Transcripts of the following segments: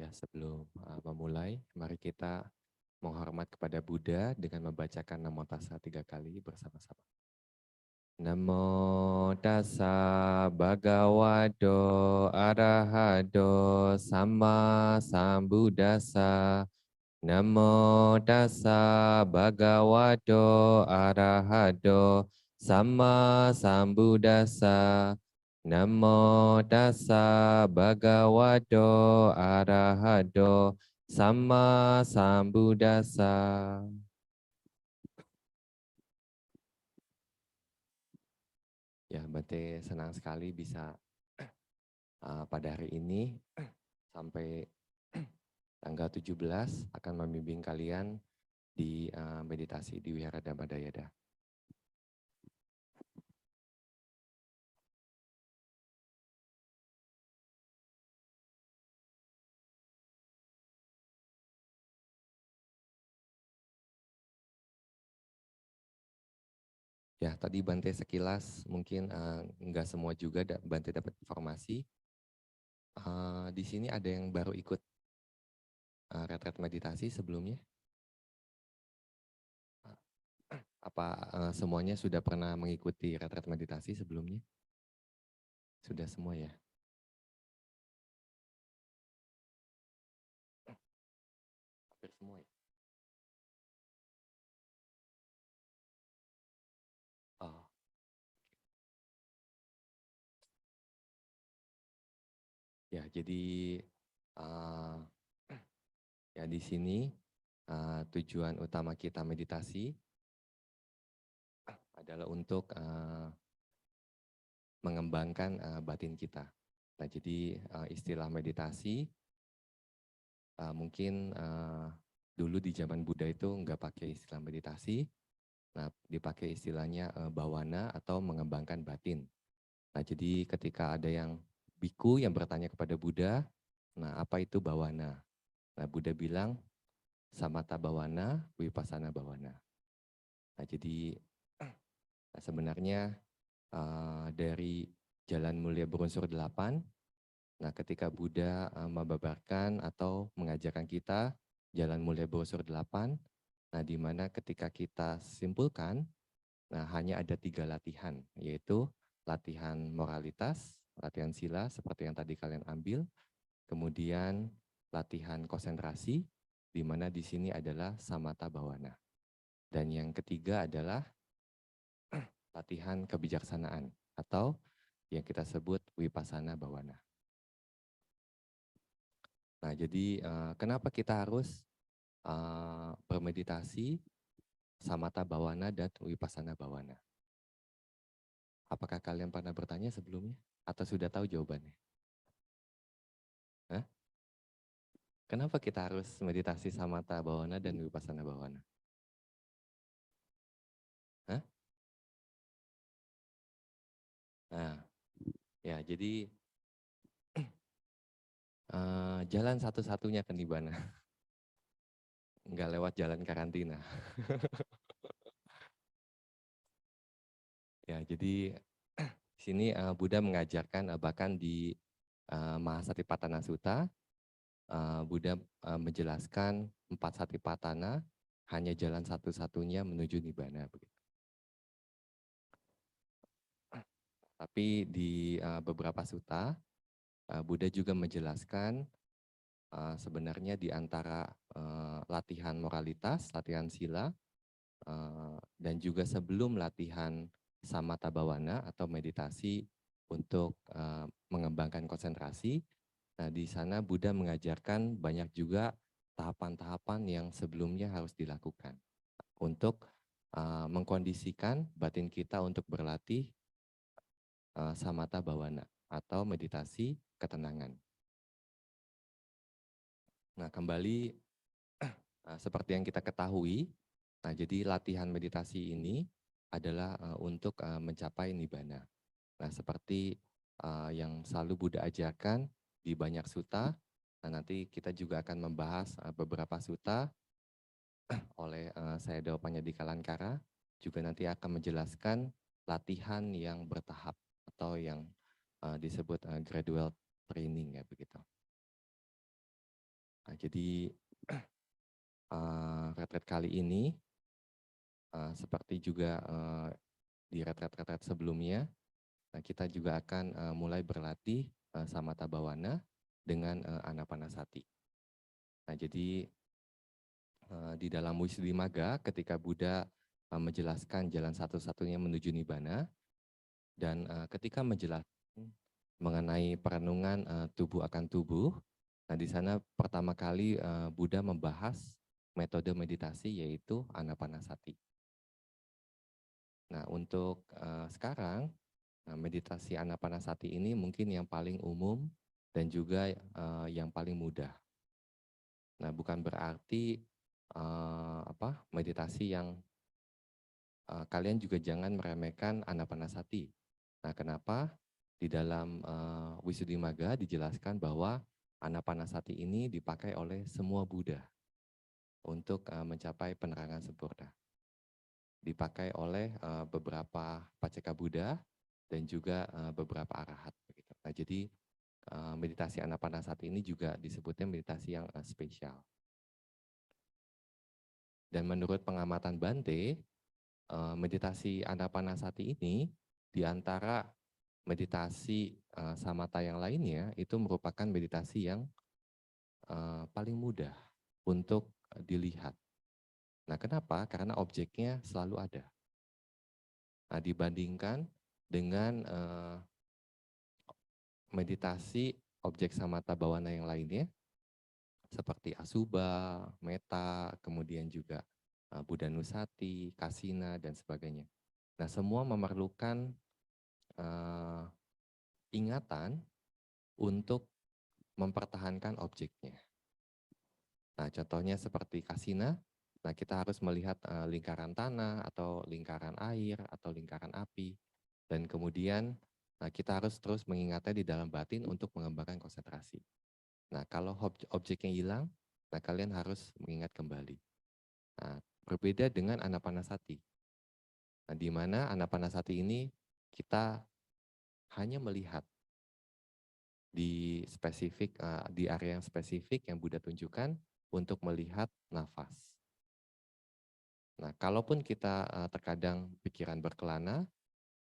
Ya, sebelum memulai, mari kita menghormat kepada Buddha dengan membacakan Namo Tassa 3 kali bersama-sama. Namo Tassa Bhagavato Arahato Sama Sambuddhassa. Namo Tassa Bhagavato Arahato Sama Sambuddhassa. Namo Tassa Bhagavato Arahato Sama Sambuddhassa. Ya, Bante senang sekali bisa pada hari ini sampai tanggal 17 akan membimbing kalian di meditasi di Wihara Dhammadayada. Ya, tadi Bante sekilas mungkin enggak semua juga Bante dapat informasi. Di sini ada yang baru ikut retret meditasi sebelumnya? Apa semuanya sudah pernah mengikuti retret meditasi sebelumnya? Sudah semua ya? Hampir semua ya? Oh. Ya, jadi ya di sini tujuan utama kita meditasi adalah untuk mengembangkan batin kita. Nah, jadi istilah meditasi mungkin dulu di zaman Buddha itu nggak pakai istilah meditasi, nah dipakai istilahnya bawana atau mengembangkan batin. Nah, jadi ketika ada yang biku yang bertanya kepada Buddha, nah apa itu bawana? Nah, Buddha bilang samatha bawana, vipassana bawana. Nah, jadi sebenarnya dari Jalan Mulia Berunsur 8, nah ketika Buddha membabarkan atau mengajarkan kita Jalan Mulia Berunsur 8, nah di mana ketika kita simpulkan, nah hanya ada 3 latihan, yaitu latihan moralitas, latihan sila seperti yang tadi kalian ambil, kemudian latihan konsentrasi, di mana di sini adalah samatha bawana. Dan yang ketiga adalah latihan kebijaksanaan atau yang kita sebut vipassana bawana. Nah, jadi kenapa kita harus bermeditasi samatha bawana dan vipassana bawana? Apakah kalian pernah bertanya sebelumnya atau sudah tahu jawabannya? Hah? Kenapa kita harus meditasi samatha bawana dan vipassana bawana? Hah? Nah, ya jadi jalan satu-satunya ke Nibbana, nggak lewat jalan karantina. Ya, jadi di sini Buddha mengajarkan bahkan di Mahasatipatthana Sutta, Buddha menjelaskan 4 satipatthana hanya jalan satu-satunya menuju Nibbana. Tapi di beberapa sutta, Buddha juga menjelaskan sebenarnya di antara latihan moralitas, latihan sila, dan juga sebelum latihan samatha bawana atau meditasi untuk mengembangkan konsentrasi, nah di sana Buddha mengajarkan banyak juga tahapan-tahapan yang sebelumnya harus dilakukan untuk mengkondisikan batin kita untuk berlatih samatha bawana atau meditasi ketenangan. Nah, kembali seperti yang kita ketahui, nah jadi latihan meditasi ini adalah untuk mencapai nibbana. Nah, seperti yang selalu Buddha ajarkan di banyak sutta, nah nanti kita juga akan membahas beberapa sutta oleh Sayadaw Panjadika Lankara, juga nanti akan menjelaskan latihan yang bertahap atau yang disebut gradual training ya begitu. jadi retret kali ini seperti juga di retret-retret sebelumnya, nah kita juga akan mulai berlatih Samatha Bhawana dengan Anapanasati. Nah, jadi di dalam Wisudimagga ketika Buddha menjelaskan jalan satu-satunya menuju Nibbana, dan ketika menjelaskan mengenai perenungan tubuh akan tubuh, nah di sana pertama kali Buddha membahas metode meditasi yaitu Anapanasati. Nah, untuk sekarang meditasi Anapanasati ini mungkin yang paling umum dan juga yang paling mudah. Nah, bukan berarti meditasi yang kalian juga jangan meremehkan Anapanasati. Nah, kenapa? Di dalam Wisudimagga dijelaskan bahwa Anapanasati ini dipakai oleh semua Buddha untuk mencapai penerangan sempurna. Dipakai oleh beberapa Paceka Buddha dan juga beberapa arahat. Nah, jadi meditasi Anapanasati ini juga disebutnya meditasi yang spesial. Dan menurut pengamatan Bante, meditasi Anapanasati ini di antara meditasi samatha yang lainnya itu merupakan meditasi yang paling mudah untuk dilihat. Nah, kenapa? Karena objeknya selalu ada. Nah, dibandingkan dengan meditasi objek samatha bhawana yang lainnya, seperti Asubha, Metta, kemudian juga Buddhanusati, Kasina, dan sebagainya. Nah, semua memerlukan ingatan untuk mempertahankan objeknya. Nah, contohnya seperti Kasina, nah kita harus melihat lingkaran tanah atau lingkaran air atau lingkaran api, dan kemudian kita harus terus mengingatnya di dalam batin untuk mengembangkan konsentrasi. Nah, kalau objeknya hilang, nah kalian harus mengingat kembali. Nah, berbeda dengan Anapanasati. Nah, di mana Anapanasati ini kita hanya melihat di spesifik, di area yang spesifik yang Buddha tunjukkan untuk melihat nafas. Nah, kalaupun kita terkadang pikiran berkelana,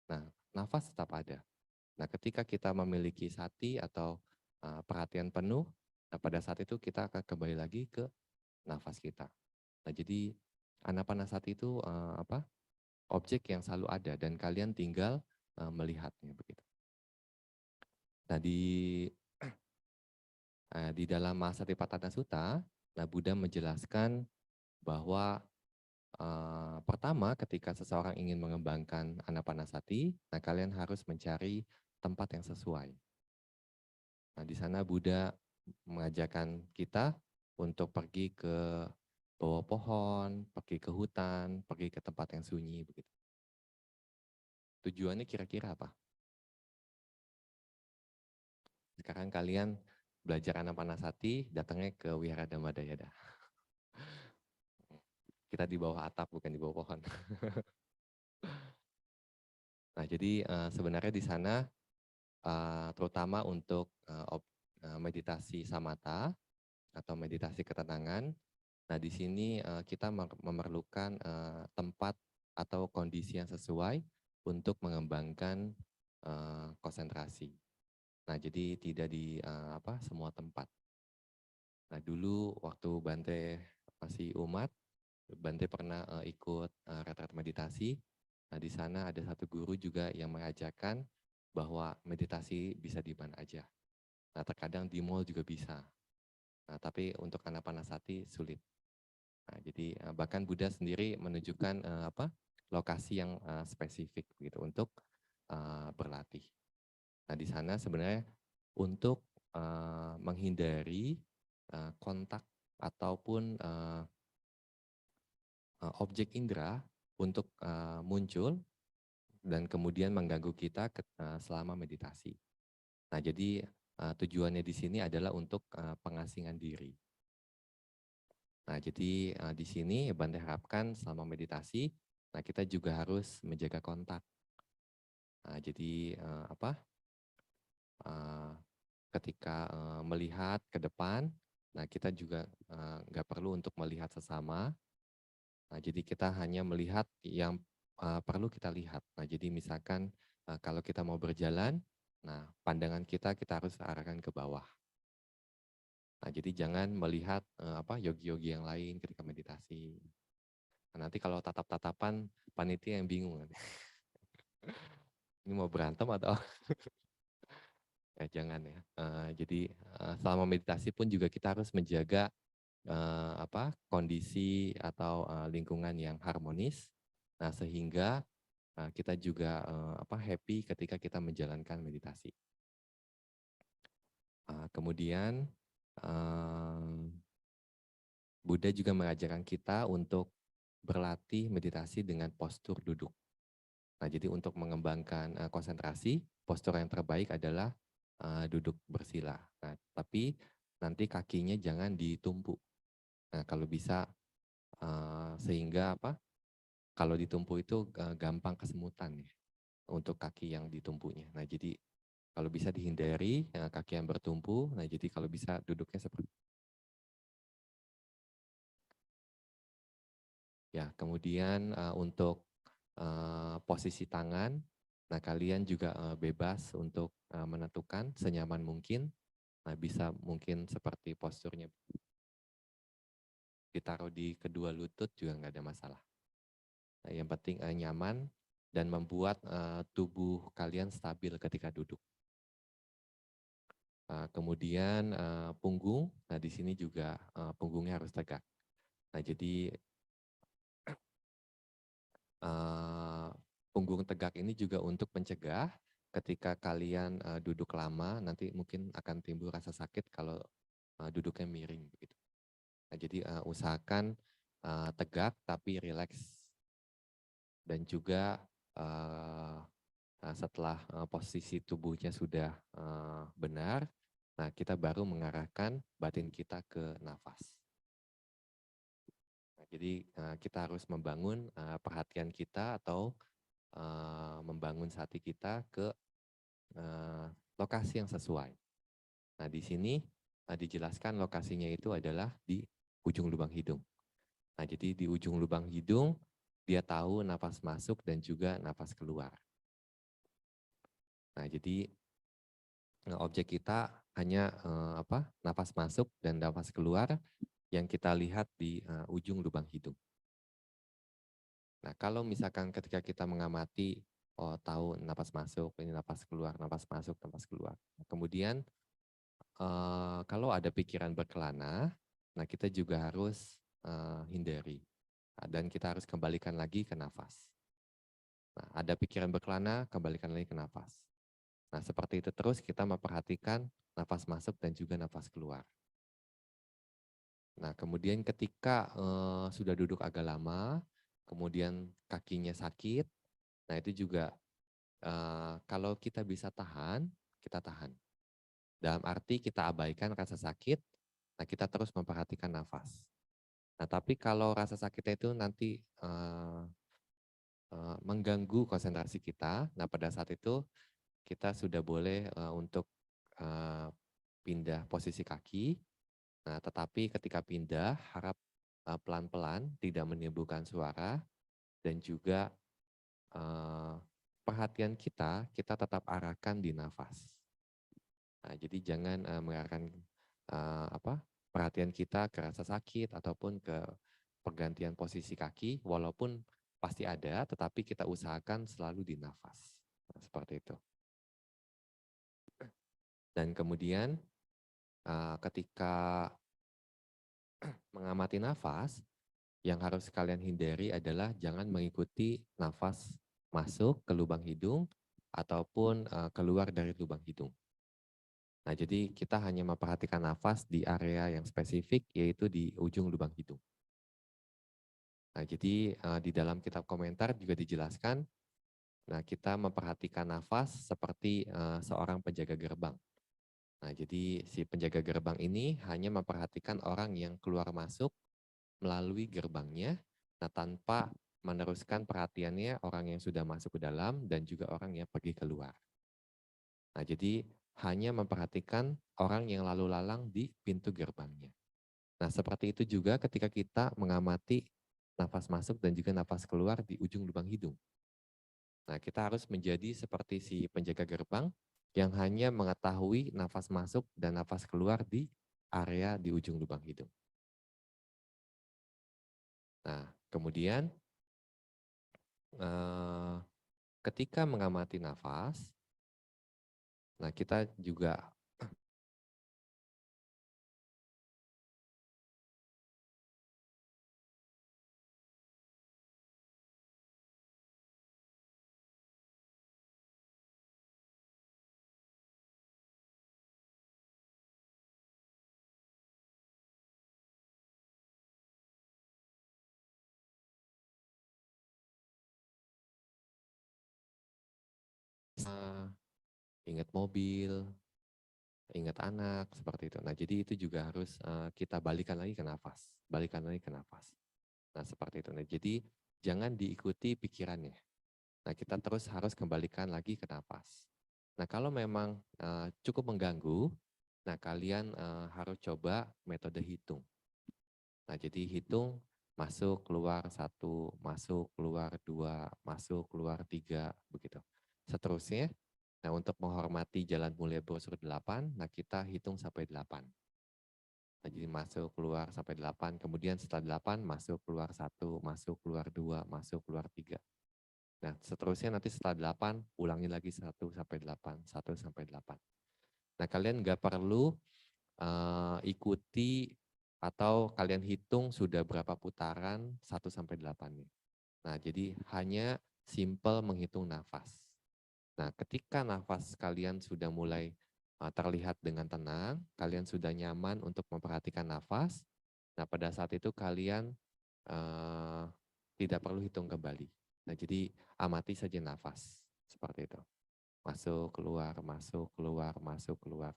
nah nafas tetap ada. Nah, ketika kita memiliki sati atau perhatian penuh, nah pada saat itu kita akan kembali lagi ke nafas kita. Nah, jadi Anapanasati itu objek yang selalu ada dan kalian tinggal melihatnya begitu. Nah, di dalam Mahasatipatthana Sutta, nah Buddha menjelaskan bahwa pertama ketika seseorang ingin mengembangkan Anapanasati, nah kalian harus mencari tempat yang sesuai. Nah, di sana Buddha mengajarkan kita untuk pergi ke bawah pohon, pergi ke hutan, pergi ke tempat yang sunyi begitu. Tujuannya kira-kira apa? Sekarang kalian belajar Anapanasati, datangnya ke Wihara Dhammadayada. Kita di bawah atap, bukan di bawah pohon. Nah, jadi sebenarnya di sana terutama untuk meditasi samatha atau meditasi ketenangan. Nah, di sini kita memerlukan tempat atau kondisi yang sesuai untuk mengembangkan konsentrasi. Nah, jadi tidak di semua tempat. Nah, dulu waktu Bante masih umat, Bante pernah ikut retret meditasi. Nah, di sana ada satu guru juga yang mengajarkan bahwa meditasi bisa di mana aja. Nah, terkadang di mall juga bisa. Nah, tapi untuk Anapanasati sulit. Nah, jadi bahkan Buddha sendiri menunjukkan lokasi yang spesifik gitu untuk berlatih. Nah, di sana sebenarnya untuk menghindari kontak ataupun objek indera untuk muncul dan kemudian mengganggu kita selama meditasi. Nah, jadi tujuannya di sini adalah untuk pengasingan diri. Nah, jadi di sini Bante harapkan selama meditasi, nah kita juga harus menjaga kontak. Nah, jadi ketika melihat ke depan, Nah, kita juga nggak perlu untuk melihat sesama. Nah, jadi kita hanya melihat yang perlu kita lihat. Nah, jadi misalkan kalau kita mau berjalan, nah pandangan kita harus arahkan ke bawah. Nah, jadi jangan melihat yogi-yogi yang lain ketika meditasi. Nah, nanti kalau tatap-tatapan, panitia yang bingung. Ini mau berantem atau ya jangan ya. Jadi selama meditasi pun juga kita harus menjaga kondisi atau lingkungan yang harmonis. Nah, sehingga kita juga happy ketika kita menjalankan meditasi. Kemudian Buddha juga mengajarkan kita untuk berlatih meditasi dengan postur duduk. Nah, jadi untuk mengembangkan konsentrasi, postur yang terbaik adalah duduk bersila. Nah, tapi nanti kakinya jangan ditumpuk. Nah, kalau bisa sehingga kalau ditumpuk itu gampang kesemutan ya untuk kaki yang ditumpuknya. Nah, jadi kalau bisa dihindari kaki yang bertumpu. Nah, jadi kalau bisa duduknya seperti ya. Kemudian untuk posisi tangan, nah kalian juga bebas untuk menentukan senyaman mungkin. Nah, bisa mungkin seperti posturnya ditaruh di kedua lutut juga nggak ada masalah. Nah, yang penting nyaman dan membuat tubuh kalian stabil ketika duduk. Kemudian punggung, nah di sini juga punggungnya harus tegak. Nah, jadi punggung tegak ini juga untuk mencegah ketika kalian duduk lama, nanti mungkin akan timbul rasa sakit kalau duduknya miring begitu. Nah, jadi usahakan tegak tapi rileks, dan juga setelah posisi tubuhnya sudah benar, nah kita baru mengarahkan batin kita ke nafas. Nah, jadi kita harus membangun perhatian kita atau membangun hati kita ke lokasi yang sesuai. Nah, di sini dijelaskan lokasinya itu adalah di ujung lubang hidung. Nah, jadi di ujung lubang hidung dia tahu nafas masuk dan juga nafas keluar. Nah, jadi objek kita hanya nafas masuk dan nafas keluar yang kita lihat di ujung lubang hidung. Nah, kalau misalkan ketika kita mengamati, tahu nafas masuk, ini nafas keluar, nafas masuk, nafas keluar. Nah, kemudian kalau ada pikiran berkelana, nah kita juga harus hindari. Dan kita harus kembalikan lagi ke nafas. Nah, ada pikiran berkelana, kembalikan lagi ke nafas. Nah, seperti itu terus kita memperhatikan nafas masuk dan juga nafas keluar. Nah, kemudian ketika sudah duduk agak lama, kemudian kakinya sakit, nah itu juga kalau kita bisa tahan, kita tahan. Dalam arti kita abaikan rasa sakit, nah kita terus memperhatikan nafas. Nah, tapi kalau rasa sakitnya itu nanti mengganggu konsentrasi kita, nah pada saat itu kita sudah boleh untuk pindah posisi kaki. Nah, tetapi ketika pindah harap pelan-pelan, tidak menimbulkan suara, dan juga perhatian kita tetap arahkan di nafas. Nah, jadi jangan mengarahkan perhatian kita ke rasa sakit ataupun ke pergantian posisi kaki, walaupun pasti ada, tetapi kita usahakan selalu di nafas. Nah, seperti itu. Dan kemudian ketika mengamati nafas, yang harus kalian hindari adalah jangan mengikuti nafas masuk ke lubang hidung ataupun keluar dari lubang hidung. Nah, jadi kita hanya memperhatikan nafas di area yang spesifik, yaitu di ujung lubang hidung. Nah, jadi di dalam kitab komentar juga dijelaskan, nah kita memperhatikan nafas seperti seorang penjaga gerbang. Nah, jadi si penjaga gerbang ini hanya memperhatikan orang yang keluar masuk melalui gerbangnya, nah tanpa meneruskan perhatiannya orang yang sudah masuk ke dalam dan juga orang yang pergi keluar. Nah, jadi hanya memperhatikan orang yang lalu lalang di pintu gerbangnya. Nah, seperti itu juga ketika kita mengamati nafas masuk dan juga nafas keluar di ujung lubang hidung. Nah, kita harus menjadi seperti si penjaga gerbang yang hanya mengetahui nafas masuk dan nafas keluar di area di ujung lubang hidung. Nah, kemudian ketika mengamati nafas, nah kita juga ingat mobil, ingat anak, seperti itu. Nah, jadi itu juga harus kita balikan lagi ke nafas, balikan lagi ke nafas. Nah, seperti itu. Nah, jadi jangan diikuti pikirannya. Nah, kita terus harus kembalikan lagi ke nafas. Nah, kalau memang cukup mengganggu, nah kalian harus coba metode hitung. Nah, jadi hitung masuk, keluar 1, masuk, keluar 2, masuk, keluar 3, begitu. Seterusnya, nah untuk menghormati jalan mulia brosur 8, nah kita hitung sampai 8. Nah, jadi masuk, keluar sampai 8, kemudian setelah 8, masuk, keluar 1, masuk, keluar 2, masuk, keluar 3. Nah, seterusnya nanti setelah 8, ulangi lagi 1 sampai 8, 1 sampai 8. Nah, kalian nggak perlu ikuti atau kalian hitung sudah berapa putaran 1 sampai 8 nih. Nah, jadi hanya simple menghitung nafas. Nah, ketika nafas kalian sudah mulai terlihat dengan tenang, kalian sudah nyaman untuk memperhatikan nafas. Nah, pada saat itu kalian tidak perlu hitung kembali. Nah, jadi amati saja nafas seperti itu. Masuk, keluar, masuk, keluar, masuk, keluar.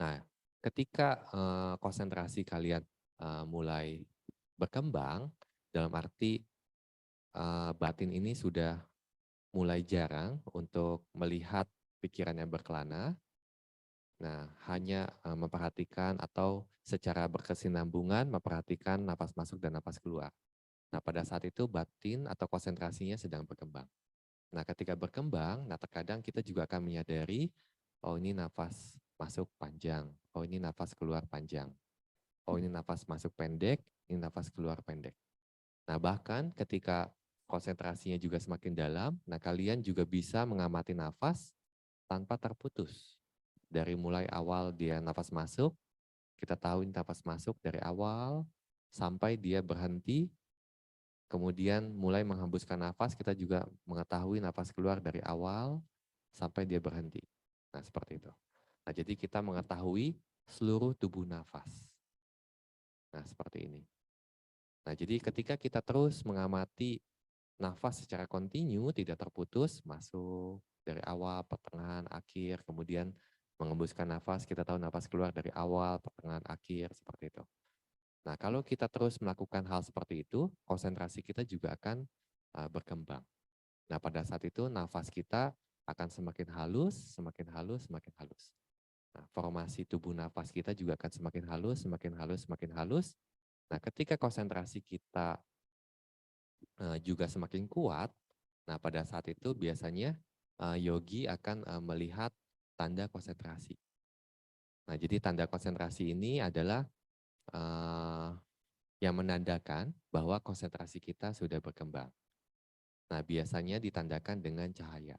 Nah, ketika konsentrasi kalian mulai berkembang, dalam arti batin ini sudah mulai jarang untuk melihat pikiran yang berkelana. Nah, hanya memperhatikan atau secara berkesinambungan memperhatikan napas masuk dan napas keluar. Nah, pada saat itu batin atau konsentrasinya sedang berkembang. Nah, ketika berkembang, nah terkadang kita juga akan menyadari, oh ini nafas masuk panjang, oh ini nafas keluar panjang, oh ini nafas masuk pendek, ini nafas keluar pendek. Nah, bahkan ketika konsentrasinya juga semakin dalam, nah kalian juga bisa mengamati nafas tanpa terputus. Dari mulai awal dia nafas masuk, kita tahu ini nafas masuk dari awal sampai dia berhenti, kemudian mulai menghembuskan nafas, kita juga mengetahui nafas keluar dari awal sampai dia berhenti. Nah, seperti itu. Nah, jadi kita mengetahui seluruh tubuh nafas. Nah, seperti ini. Nah, jadi ketika kita terus mengamati nafas secara kontinu, tidak terputus, masuk dari awal, pertengahan, akhir, kemudian mengembuskan nafas, kita tahu nafas keluar dari awal, pertengahan, akhir, seperti itu. Nah, kalau kita terus melakukan hal seperti itu, konsentrasi kita juga akan berkembang. Nah, pada saat itu nafas kita akan semakin halus, semakin halus, semakin halus. Nah, formasi tubuh nafas kita juga akan semakin halus, semakin halus, semakin halus. Nah, ketika konsentrasi kita juga semakin kuat, nah pada saat itu biasanya yogi akan melihat tanda konsentrasi. Nah, jadi tanda konsentrasi ini adalah yang menandakan bahwa konsentrasi kita sudah berkembang. Nah, biasanya ditandakan dengan cahaya.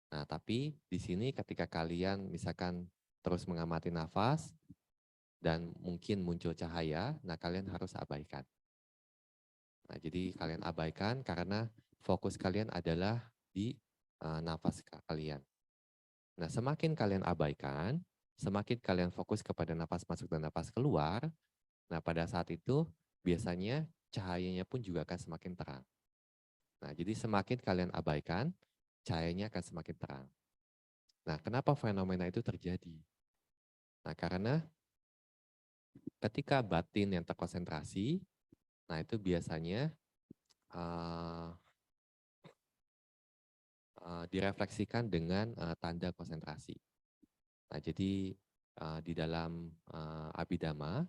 Nah, tapi di sini ketika kalian misalkan terus mengamati nafas dan mungkin muncul cahaya, nah kalian harus abaikan. Nah, jadi kalian abaikan karena fokus kalian adalah di nafas kalian. Nah, semakin kalian abaikan, semakin kalian fokus kepada nafas masuk dan nafas keluar, nah pada saat itu biasanya cahayanya pun juga akan semakin terang. Nah, jadi semakin kalian abaikan, cahayanya akan semakin terang. Nah, kenapa fenomena itu terjadi? Nah, karena ketika batin yang terkonsentrasi, nah itu biasanya direfleksikan dengan tanda konsentrasi. Nah, jadi di dalam Abhidhamma,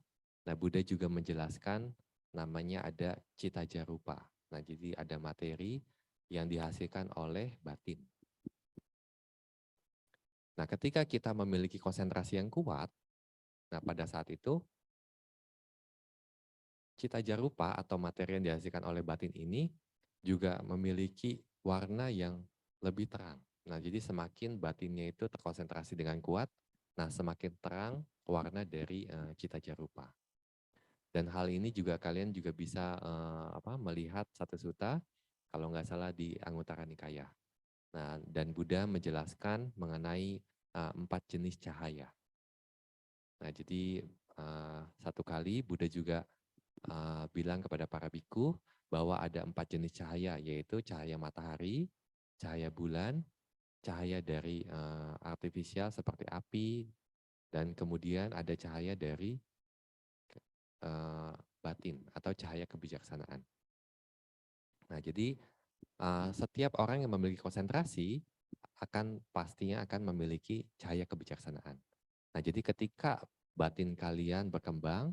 nah Buddha juga menjelaskan namanya ada cita jarupa. Nah, jadi ada materi yang dihasilkan oleh batin. Nah, ketika kita memiliki konsentrasi yang kuat, nah pada saat itu cita jarupa atau materi yang dihasilkan oleh batin ini juga memiliki warna yang lebih terang. Nah, jadi semakin batinnya itu terkonsentrasi dengan kuat, nah semakin terang warna dari cita jarupa. Dan hal ini juga kalian juga bisa melihat satu suta, kalau nggak salah di Anguttara Nikaya. Nah, dan Buddha menjelaskan mengenai 4 jenis cahaya. Nah, jadi satu kali Buddha juga bilang kepada para biku bahwa ada 4 jenis cahaya, yaitu cahaya matahari, cahaya bulan, cahaya dari artifisial seperti api, dan kemudian ada cahaya dari batin atau cahaya kebijaksanaan. Nah, jadi setiap orang yang memiliki konsentrasi pastinya akan memiliki cahaya kebijaksanaan. Nah, jadi ketika batin kalian berkembang,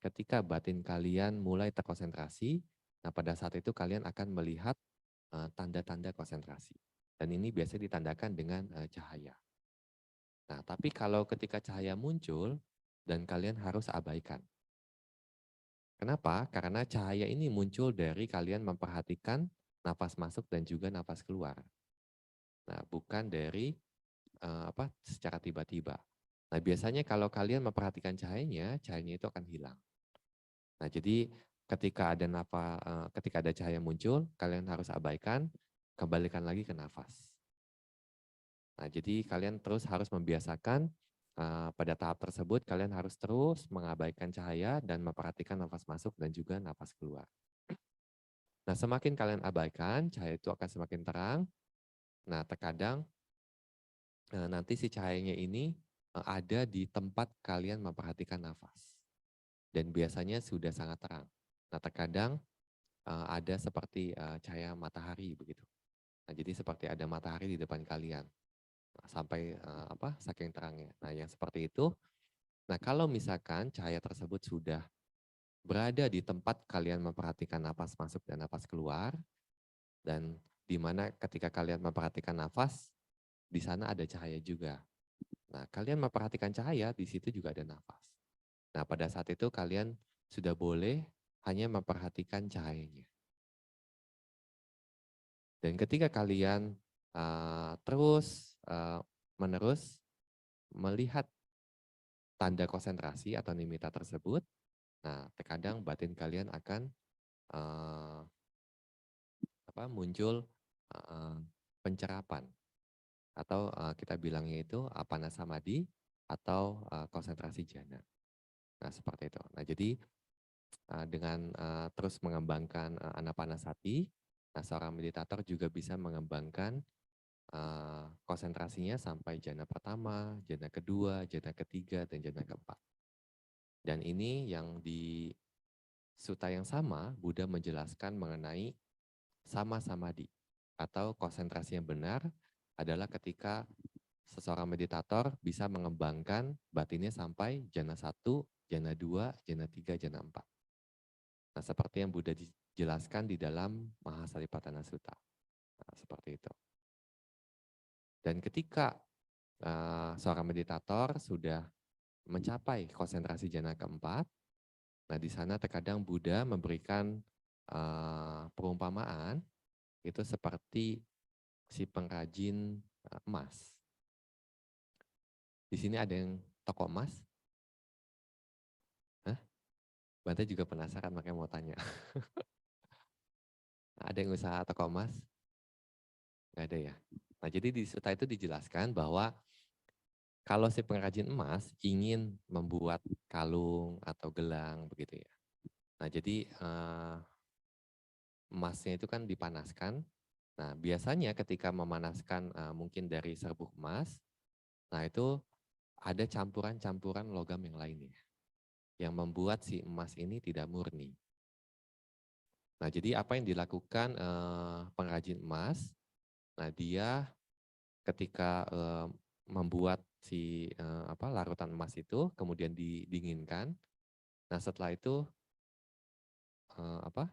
ketika batin kalian mulai terkonsentrasi, nah pada saat itu kalian akan melihat tanda-tanda konsentrasi. Dan ini biasanya ditandakan dengan cahaya. Nah, tapi kalau ketika cahaya muncul dan kalian harus abaikan. Kenapa? Karena cahaya ini muncul dari kalian memperhatikan nafas masuk dan juga nafas keluar. Nah, bukan dari secara tiba-tiba. Nah, biasanya kalau kalian memperhatikan cahayanya itu akan hilang. Nah, jadi ketika ada cahaya muncul, kalian harus abaikan, kembalikan lagi ke nafas. Nah, jadi kalian terus harus membiasakan pada tahap tersebut kalian harus terus mengabaikan cahaya dan memperhatikan nafas masuk dan juga nafas keluar. Nah, semakin kalian abaikan, cahaya itu akan semakin terang. Nah, terkadang nanti si cahayanya ini ada di tempat kalian memperhatikan nafas. Dan biasanya sudah sangat terang. Nah, terkadang ada seperti cahaya matahari begitu. Nah, jadi seperti ada matahari di depan kalian. Nah, sampai saking terangnya. Nah, yang seperti itu. Nah, kalau misalkan cahaya tersebut sudah berada di tempat kalian memperhatikan nafas masuk dan nafas keluar, dan di mana ketika kalian memperhatikan nafas, di sana ada cahaya juga. Nah, kalian memperhatikan cahaya, di situ juga ada nafas. Nah, pada saat itu kalian sudah boleh hanya memperhatikan cahayanya. Dan ketika kalian terus menerus melihat tanda konsentrasi atau nimitta tersebut, nah terkadang batin kalian akan muncul pencerapan atau kita bilangnya itu apana samadhi atau konsentrasi jhana. Nah, seperti itu. Nah, jadi dengan terus mengembangkan anapanasati, nah seorang meditator juga bisa mengembangkan konsentrasinya sampai jhana pertama, jhana kedua, jhana ketiga, dan jhana keempat. Dan ini yang di sutta yang sama, Buddha menjelaskan mengenai sama samadhi atau konsentrasi yang benar adalah ketika seseorang meditator bisa mengembangkan batinnya sampai jhana 1, jhana 2, jhana 3, jhana 4. Nah, seperti yang Buddha dijelaskan di dalam Mahasatipatthana Sutta. Nah, seperti itu. Dan ketika seorang meditator sudah mencapai konsentrasi jhana keempat, nah di sana terkadang Buddha memberikan perumpamaan itu seperti si pengrajin emas. Di sini ada yang toko emas? Hah? Bante juga penasaran makanya mau tanya. Ada yang usaha toko emas? Nggak ada ya? Nah, jadi di sutta itu dijelaskan bahwa kalau si pengrajin emas ingin membuat kalung atau gelang begitu ya. Nah, jadi emasnya itu kan dipanaskan. Nah, biasanya ketika memanaskan mungkin dari serbuk emas, nah itu ada campuran-campuran logam yang lainnya yang membuat si emas ini tidak murni. Nah, jadi apa yang dilakukan pengrajin emas? Nah, dia ketika membuat si larutan emas itu kemudian didinginkan. Nah, setelah itu eh, apa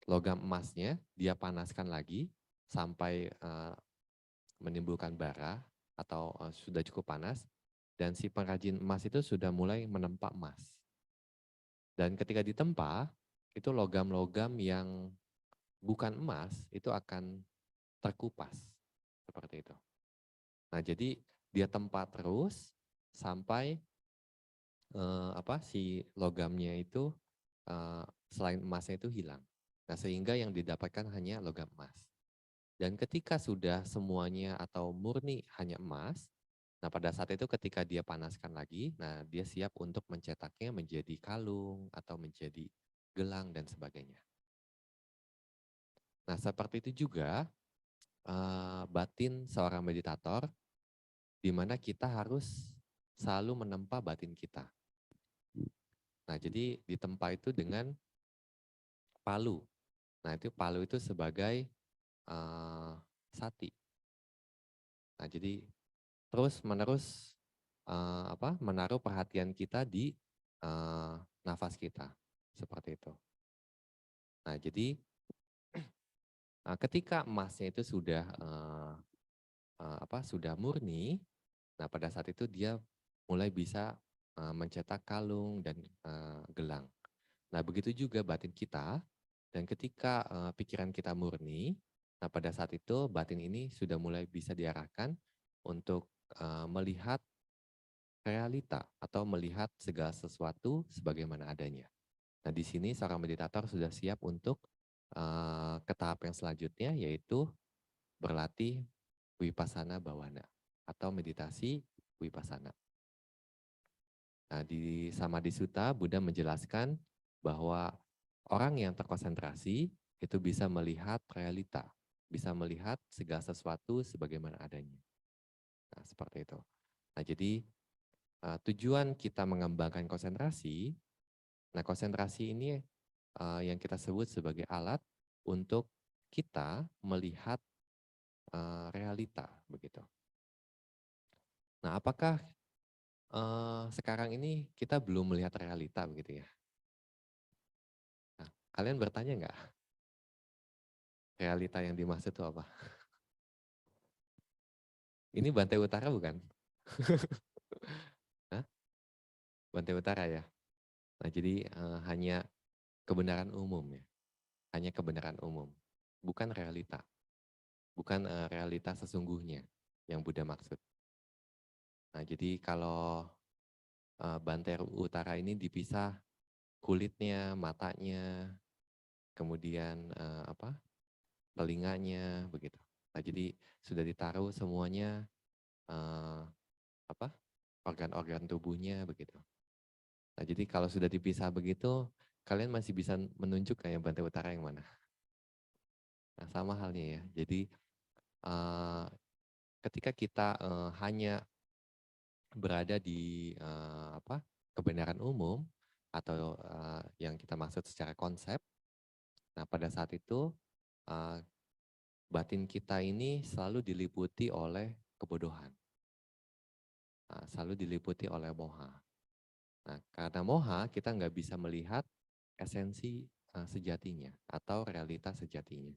logam emasnya dia panaskan lagi sampai menimbulkan bara atau sudah cukup panas, dan si pengrajin emas itu sudah mulai menempa emas. Dan ketika ditempa, itu logam-logam yang bukan emas itu akan terkupas seperti itu. Nah, jadi dia tempa terus sampai si logamnya itu selain emasnya itu hilang. Nah, sehingga yang didapatkan hanya logam emas. Dan ketika sudah semuanya atau murni hanya emas, nah pada saat itu ketika dia panaskan lagi, nah dia siap untuk mencetaknya menjadi kalung atau menjadi gelang dan sebagainya. Nah, seperti itu juga batin seorang meditator, di mana kita harus selalu menempa batin kita. Nah, jadi ditempa itu dengan palu. Nah, itu palu itu sebagai sati. Nah, jadi terus-menerus menaruh perhatian kita di nafas kita, seperti itu. Nah, jadi ketika emasnya itu sudah murni, nah pada saat itu dia mulai bisa mencetak kalung dan gelang. Nah, begitu juga batin kita, dan ketika pikiran kita murni, nah pada saat itu batin ini sudah mulai bisa diarahkan untuk melihat realita atau melihat segala sesuatu sebagaimana adanya. Nah, di sini seorang meditator sudah siap untuk ke tahap yang selanjutnya, yaitu berlatih Vipassana Bhavana atau meditasi Vipassana. Nah, di Samadhi Sutta, Buddha menjelaskan bahwa orang yang terkonsentrasi itu bisa melihat realita, bisa melihat segala sesuatu sebagaimana adanya. Nah, seperti itu. Nah, jadi tujuan kita mengembangkan konsentrasi, nah konsentrasi ini yang kita sebut sebagai alat untuk kita melihat realita, begitu. Nah, apakah sekarang ini kita belum melihat realita, begitu ya? Nah, kalian bertanya nggak, realita yang dimaksud itu apa? Ini Bantai Utara bukan? Hah? Bantai Utara ya? Nah, jadi hanya kebenaran umum ya, hanya kebenaran umum, bukan realita, bukan realita sesungguhnya yang Buddha maksud. Nah, jadi kalau Bantai Utara ini dipisah kulitnya, matanya, kemudian telinganya, begitu. Nah, jadi sudah ditaruh semuanya eh, organ-organ tubuhnya, begitu. Nah, jadi kalau sudah dipisah begitu, kalian masih bisa menunjuk kayak Bantai Utara yang mana? Nah, sama halnya ya. Jadi eh, ketika kita hanya berada di kebenaran umum atau yang kita maksud secara konsep, nah pada saat itu uh, batin kita ini selalu diliputi oleh kebodohan, selalu diliputi oleh moha. Nah, karena moha kita nggak bisa melihat esensi sejatinya atau realitas sejatinya.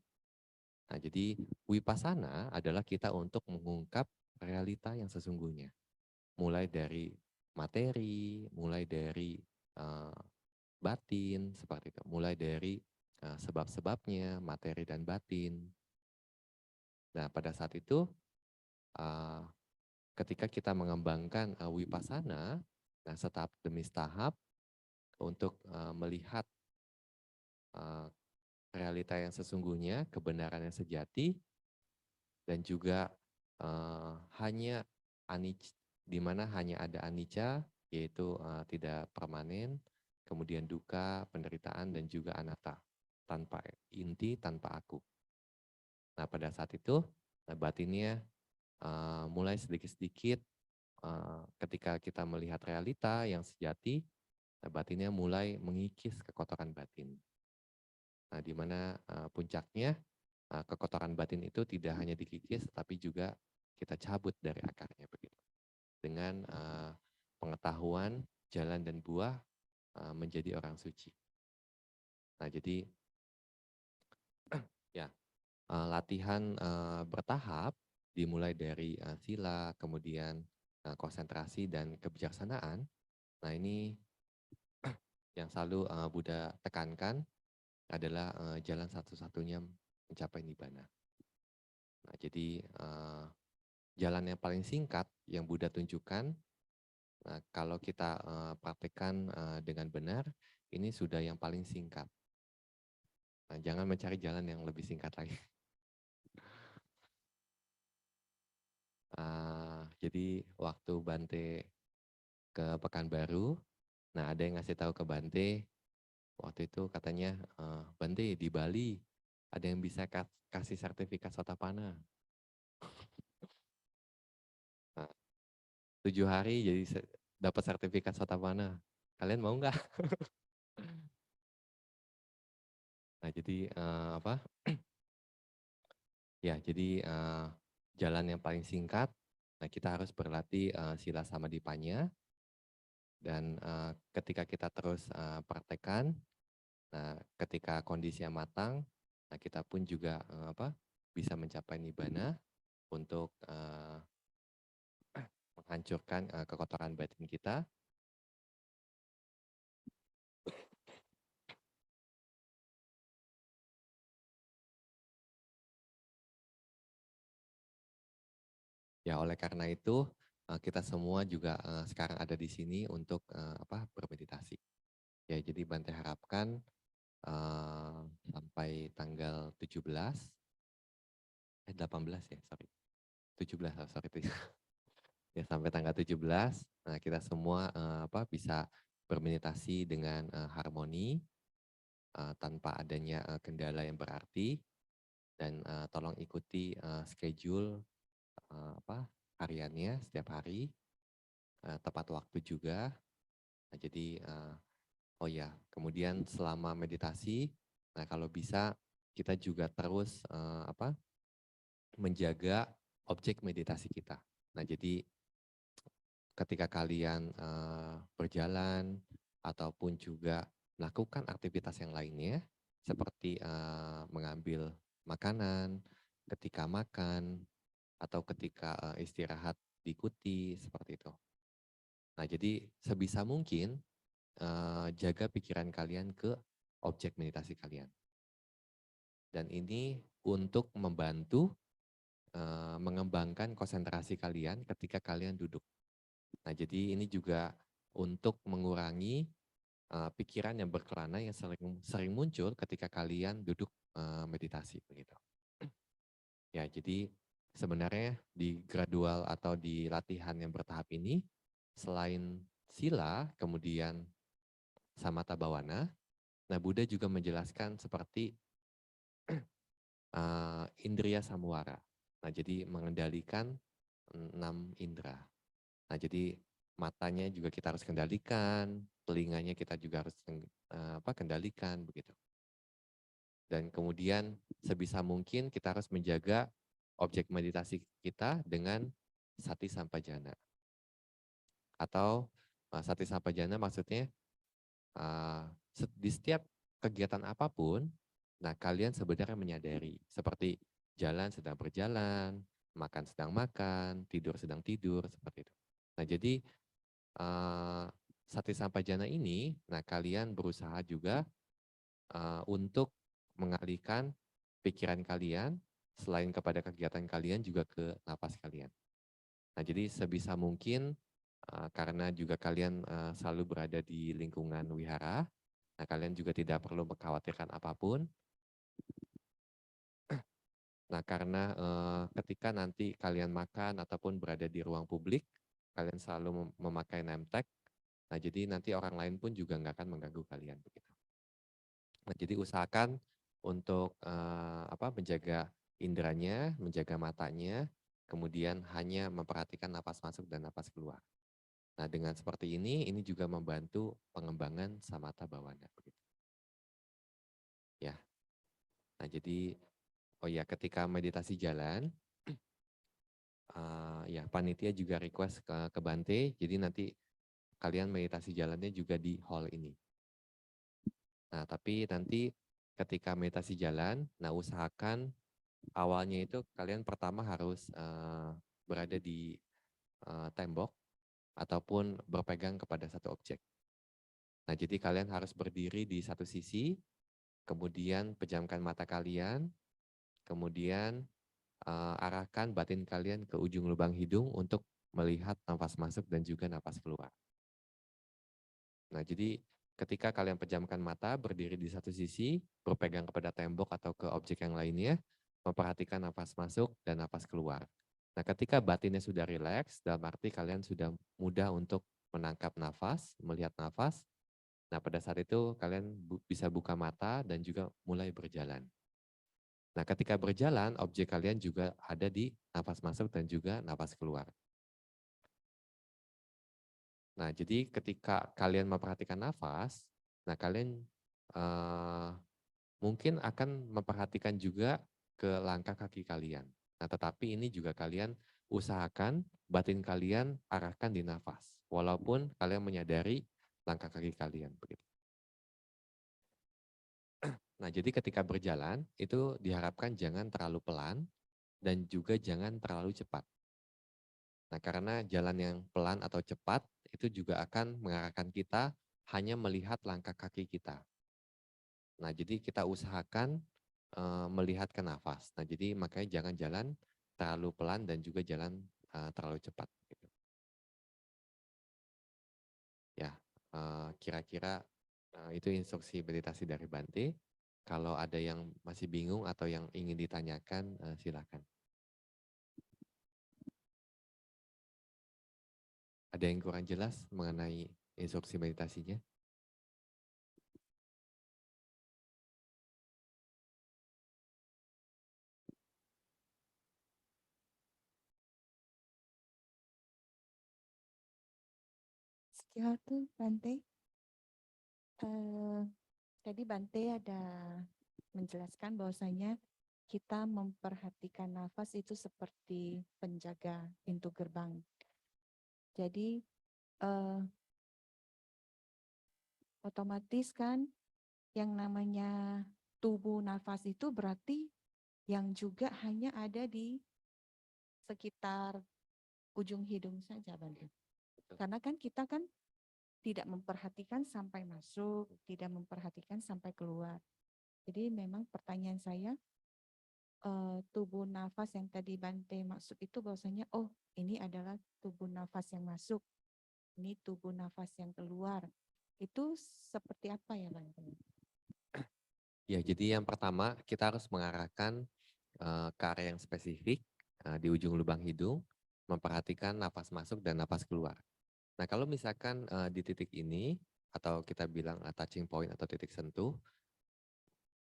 Nah, jadi Vipassana adalah kita untuk mengungkap realita yang sesungguhnya. Mulai dari materi, mulai dari uh, batin, seperti itu. Mulai dari sebab-sebabnya, materi dan batin. Nah, pada saat itu, uh, ketika kita mengembangkan Vipassana, nah setahap demi tahap untuk melihat uh, realita yang sesungguhnya, kebenaran yang sejati, dan juga hanya di mana hanya ada anicca, yaitu tidak permanen, kemudian duka, penderitaan, dan juga anatta, tanpa inti, tanpa aku. Nah, pada saat itu batinnya mulai sedikit-sedikit ketika kita melihat realita yang sejati, batinnya mulai mengikis kekotoran batin. Nah, di mana puncaknya kekotoran batin itu tidak hanya dikikis, tapi juga kita cabut dari akarnya, begitu. dengan pengetahuan jalan dan buah menjadi orang suci. Nah, jadi ya latihan bertahap dimulai dari sila, kemudian konsentrasi dan kebijaksanaan. Nah, ini yang selalu Buddha tekankan adalah jalan satu-satunya mencapai nibbana. Nah, jadi jalan yang paling singkat yang Buddha tunjukkan, nah, kalau kita praktekkan dengan benar, ini sudah yang paling singkat. Nah, jangan mencari jalan yang lebih singkat lagi. Jadi waktu Bante ke Pekanbaru, nah ada yang ngasih tahu ke Bante, waktu itu katanya, Bante di Bali ada yang bisa kasih sertifikat Sotapana. Nah, 7 hari jadi dapat sertifikat Sotapana. Kalian mau nggak? Nah, jadi apa? Ya, jadi jalan yang paling singkat. Nah, kita harus berlatih sila samadipanya. Dan ketika kita terus praktekkan, nah ketika kondisinya matang, nah kita pun juga bisa mencapai nibbana untuk menghancurkan kekotoran batin kita. Ya, oleh karena itu kita semua juga sekarang ada di sini untuk bermeditasi. Ya, jadi Bante harapkan sampai tanggal 17, 18 ya, sorry. 17, sorry. Ya, sampai tanggal 17, nah kita semua bisa bermeditasi dengan harmoni, tanpa adanya kendala yang berarti, dan tolong ikuti schedule hariannya setiap hari, tepat waktu juga. Nah, jadi oh ya, kemudian selama meditasi, nah kalau bisa kita juga terus menjaga objek meditasi kita. Nah, jadi ketika kalian berjalan ataupun juga melakukan aktivitas yang lainnya, seperti mengambil makanan, ketika makan, atau ketika istirahat diikuti, seperti itu. Nah, jadi sebisa mungkin jaga pikiran kalian ke objek meditasi kalian. Dan ini untuk membantu mengembangkan konsentrasi kalian ketika kalian duduk. Nah, jadi ini juga untuk mengurangi pikiran yang berkelana yang sering muncul ketika kalian duduk meditasi begitu. Ya, jadi sebenarnya di gradual atau di latihan yang bertahap ini, selain sila, kemudian samatha bawana, nah Buddha juga menjelaskan seperti indriya samwara. Nah, jadi mengendalikan 6 indera. Nah, jadi matanya juga kita harus kendalikan, telinganya kita juga harus kendalikan begitu. Dan kemudian sebisa mungkin kita harus menjaga objek meditasi kita dengan sati sampajana. Atau sati sampajana maksudnya di setiap kegiatan apapun, nah kalian sebenarnya menyadari seperti jalan sedang berjalan, makan sedang makan, tidur sedang tidur, seperti itu. Nah, jadi sati sampajana ini, nah kalian berusaha juga untuk mengalihkan pikiran kalian selain kepada kegiatan kalian juga ke napas kalian. Nah, jadi sebisa mungkin karena juga kalian selalu berada di lingkungan wihara, nah kalian juga tidak perlu mengkhawatirkan apapun. Nah, karena ketika nanti kalian makan ataupun berada di ruang publik, kalian selalu memakai name tag. Nah, jadi nanti orang lain pun juga nggak akan mengganggu kalian begitu. Nah, jadi usahakan untuk menjaga inderanya, menjaga matanya, kemudian hanya memperhatikan napas masuk dan napas keluar. Nah, dengan seperti ini juga membantu pengembangan samatha bawana begitu. Ya. Nah, jadi oh ya, ketika meditasi jalan, ya panitia juga request ke Bante, jadi nanti kalian meditasi jalannya juga di hall ini. Nah, tapi nanti ketika meditasi jalan, nah usahakan awalnya itu kalian pertama harus berada di tembok ataupun berpegang kepada satu objek. Nah, jadi kalian harus berdiri di satu sisi, kemudian pejamkan mata kalian, kemudian arahkan batin kalian ke ujung lubang hidung untuk melihat nafas masuk dan juga nafas keluar. Nah, jadi ketika kalian pejamkan mata, berdiri di satu sisi, berpegang kepada tembok atau ke objek yang lainnya, memperhatikan nafas masuk dan nafas keluar. Nah, ketika batinnya sudah rileks, dalam arti kalian sudah mudah untuk menangkap nafas, melihat nafas. Nah, pada saat itu kalian bisa buka mata dan juga mulai berjalan. Nah, ketika berjalan, objek kalian juga ada di nafas masuk dan juga nafas keluar. Nah, jadi ketika kalian memperhatikan nafas, nah kalian mungkin akan memperhatikan juga ke langkah kaki kalian. Nah, tetapi ini juga kalian usahakan batin kalian arahkan di nafas, walaupun kalian menyadari langkah kaki kalian. Begitu. Nah, jadi ketika berjalan, itu diharapkan jangan terlalu pelan dan juga jangan terlalu cepat. Nah, karena jalan yang pelan atau cepat itu juga akan mengarahkan kita hanya melihat langkah kaki kita. Nah, jadi kita usahakan melihat ke nafas. Nah, jadi makanya jangan jalan terlalu pelan dan juga jalan terlalu cepat. Gitu. Ya, kira-kira itu instruksi meditasi dari Bante. Kalau ada yang masih bingung atau yang ingin ditanyakan, silakan. Ada yang kurang jelas mengenai instruksi meditasinya? Sekian Bante. Tadi Bante ada menjelaskan bahwasanya kita memperhatikan nafas itu seperti penjaga pintu gerbang. Jadi otomatis kan yang namanya tubuh nafas itu berarti yang juga hanya ada di sekitar ujung hidung saja Bante. Karena kan kita kan tidak memperhatikan sampai masuk, tidak memperhatikan sampai keluar. Jadi memang pertanyaan saya, tubuh nafas yang tadi Bante maksud itu bahwasanya, oh ini adalah tubuh nafas yang masuk, ini tubuh nafas yang keluar. Itu seperti apa ya Bante? Ya, jadi yang pertama kita harus mengarahkan ke area yang spesifik di ujung lubang hidung, memperhatikan nafas masuk dan nafas keluar. Nah, kalau misalkan di titik ini atau kita bilang touching point atau titik sentuh,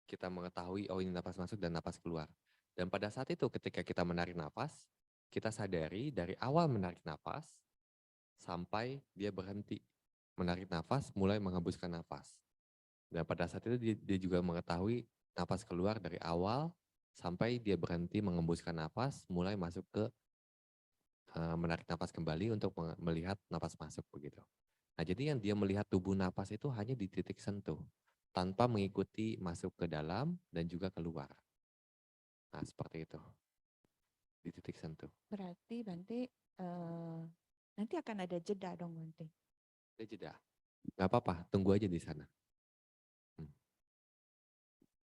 kita mengetahui oh ini nafas masuk dan nafas keluar. Dan pada saat itu ketika kita menarik nafas, kita sadari dari awal menarik nafas sampai dia berhenti menarik nafas, mulai menghembuskan nafas. Dan pada saat itu dia juga mengetahui nafas keluar dari awal sampai dia berhenti mengembuskan nafas, mulai masuk ke menarik nafas kembali untuk melihat nafas masuk begitu. Nah, jadi yang dia melihat tubuh nafas itu hanya di titik sentuh, tanpa mengikuti masuk ke dalam dan juga keluar. Nah, seperti itu, di titik sentuh. Berarti Bante nanti akan ada jeda dong Bante. Ada jeda, nggak apa-apa, tunggu aja di sana.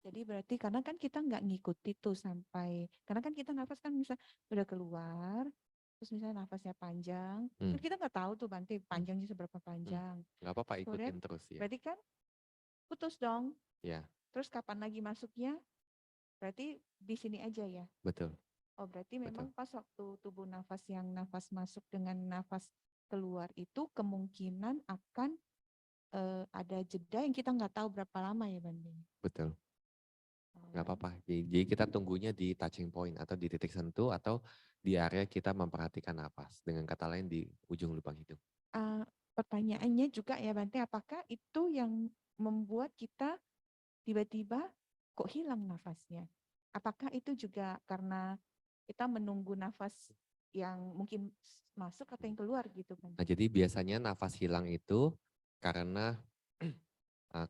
Jadi berarti karena kan kita nggak ngikuti tuh sampai, karena kan kita nafas kan misal udah keluar, terus misalnya nafasnya panjang, kan kita nggak tahu tuh Bante panjangnya seberapa panjang. Nggak apa-apa, Kemudian ikutin terus ya. berarti kan putus dong. Ya, Terus kapan lagi masuknya? Berarti di sini aja ya. betul. Oh berarti Betul. memang pas waktu tubuh nafas yang nafas masuk dengan nafas keluar itu kemungkinan akan ada jeda yang kita nggak tahu berapa lama ya Bante. Betul. Oh, Nggak apa-apa. Jadi kita tunggunya di touching point atau di titik sentuh atau di area kita memperhatikan nafas. Dengan kata lain di ujung lubang hidung. Pertanyaannya juga ya Bante, apakah itu yang membuat kita tiba-tiba kok hilang nafasnya? Apakah itu juga karena kita menunggu nafas yang mungkin masuk atau yang keluar gitu kan. Nah, jadi biasanya nafas hilang itu karena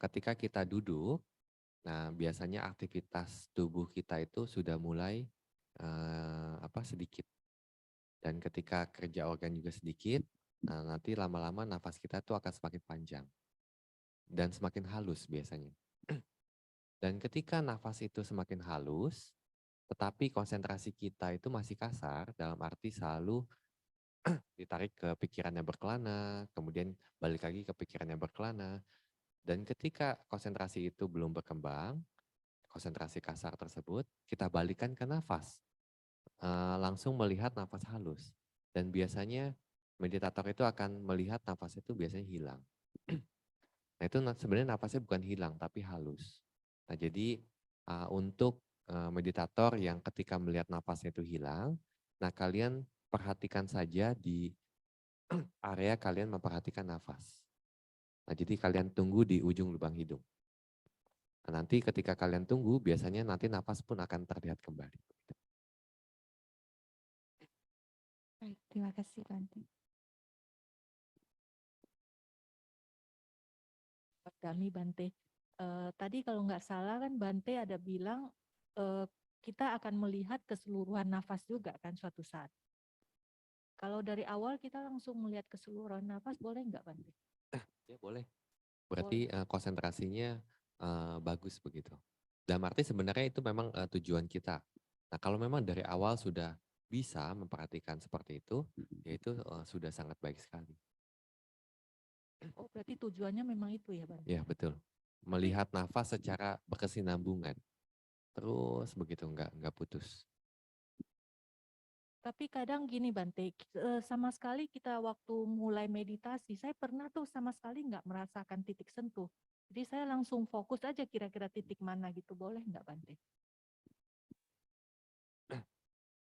ketika kita duduk, nah biasanya aktivitas tubuh kita itu sudah mulai sedikit. Dan ketika kerja organ juga sedikit, nah nanti lama-lama nafas kita tuh akan semakin panjang dan semakin halus biasanya. Dan ketika nafas itu semakin halus, tetapi konsentrasi kita itu masih kasar, dalam arti selalu ditarik ke pikiran yang berkelana, kemudian balik lagi ke pikiran yang berkelana. Dan ketika konsentrasi itu belum berkembang, konsentrasi kasar tersebut, kita balikan ke nafas. Langsung melihat nafas halus. Dan biasanya meditator itu akan melihat nafas itu biasanya hilang. Nah itu sebenarnya nafasnya bukan hilang, tapi halus. Nah jadi untuk meditator yang ketika melihat nafasnya itu hilang, nah kalian perhatikan saja di area kalian memperhatikan nafas. Nah jadi kalian tunggu di ujung lubang hidung. Nah, nanti ketika kalian tunggu, biasanya nanti nafas pun akan terlihat kembali. Baik, terima kasih Bante. Dami Bante. Tadi kalau nggak salah kan Bante ada bilang kita akan melihat keseluruhan nafas juga kan suatu saat. Kalau dari awal kita langsung melihat keseluruhan nafas boleh nggak Bante? Ya boleh. Berarti konsentrasinya bagus begitu. Dalam arti sebenarnya itu memang tujuan kita. Nah kalau memang dari awal sudah bisa memperhatikan seperti itu, ya itu sudah sangat baik sekali. Oh berarti tujuannya memang itu ya Bante? Ya betul. Melihat nafas secara berkesinambungan. Terus begitu, enggak putus. Tapi kadang gini Bante, sama sekali kita waktu mulai meditasi, saya pernah tuh sama sekali nggak merasakan titik sentuh. Jadi saya langsung fokus aja kira-kira titik mana gitu, boleh nggak Bante?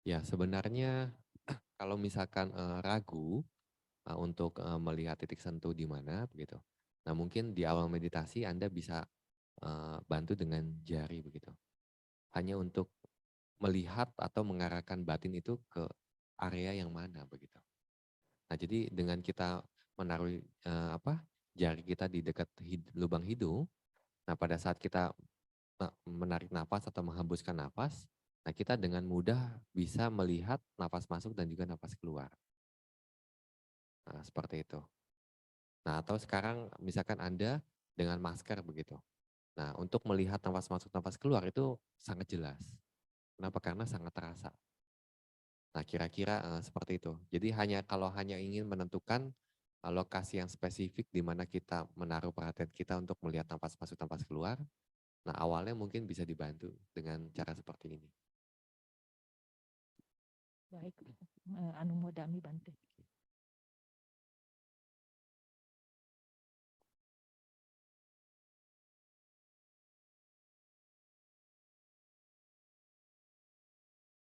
Ya sebenarnya kalau misalkan ragu untuk melihat titik sentuh di mana begitu. Nah mungkin di awal meditasi Anda bisa bantu dengan jari begitu. Hanya untuk melihat atau mengarahkan batin itu ke area yang mana begitu. Nah jadi dengan kita menaruh jari kita di dekat lubang hidung, nah pada saat kita menarik nafas atau menghembuskan nafas, nah kita dengan mudah bisa melihat nafas masuk dan juga nafas keluar. Nah seperti itu. Nah atau sekarang misalkan Anda dengan masker begitu. Nah untuk melihat nafas masuk nafas keluar itu sangat jelas. Kenapa? Karena sangat terasa. Nah, kira-kira seperti itu. Jadi kalau hanya ingin menentukan lokasi yang spesifik di mana kita menaruh perhatian kita untuk melihat nafas masuk, nafas keluar, nah awalnya mungkin bisa dibantu dengan cara seperti ini. Baik, Anumodami Bante.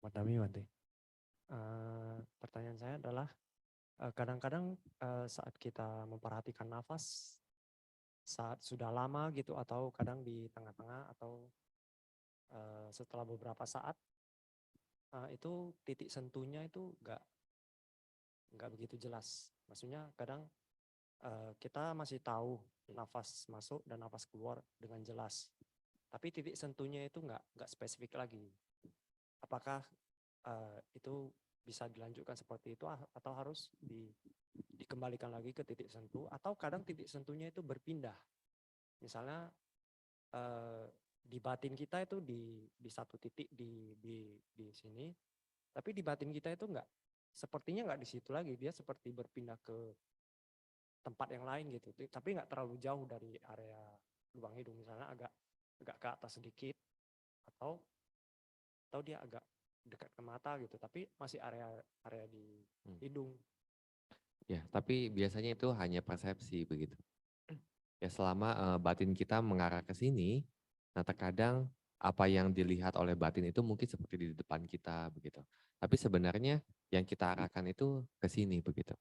Madami Bante. Pertanyaan saya adalah kadang-kadang saat kita memperhatikan nafas saat sudah lama gitu atau kadang di tengah-tengah atau setelah beberapa saat itu titik sentuhnya itu nggak begitu jelas. Maksudnya kadang kita masih tahu nafas masuk dan nafas keluar dengan jelas, tapi titik sentuhnya itu nggak spesifik lagi. Apakah itu bisa dilanjutkan seperti itu atau harus dikembalikan lagi ke titik sentuh, atau kadang titik sentuhnya itu berpindah. Misalnya di batin kita itu di satu titik di sini, tapi di batin kita itu sepertinya nggak di situ lagi, dia seperti berpindah ke tempat yang lain gitu, tapi nggak terlalu jauh dari area lubang hidung, misalnya agak ke atas sedikit atau dia agak dekat ke mata gitu, tapi masih area di hidung. Ya, tapi biasanya itu hanya persepsi begitu. Ya selama batin kita mengarah ke sini, nah terkadang apa yang dilihat oleh batin itu mungkin seperti di depan kita begitu. Tapi sebenarnya yang kita arahkan itu ke sini begitu.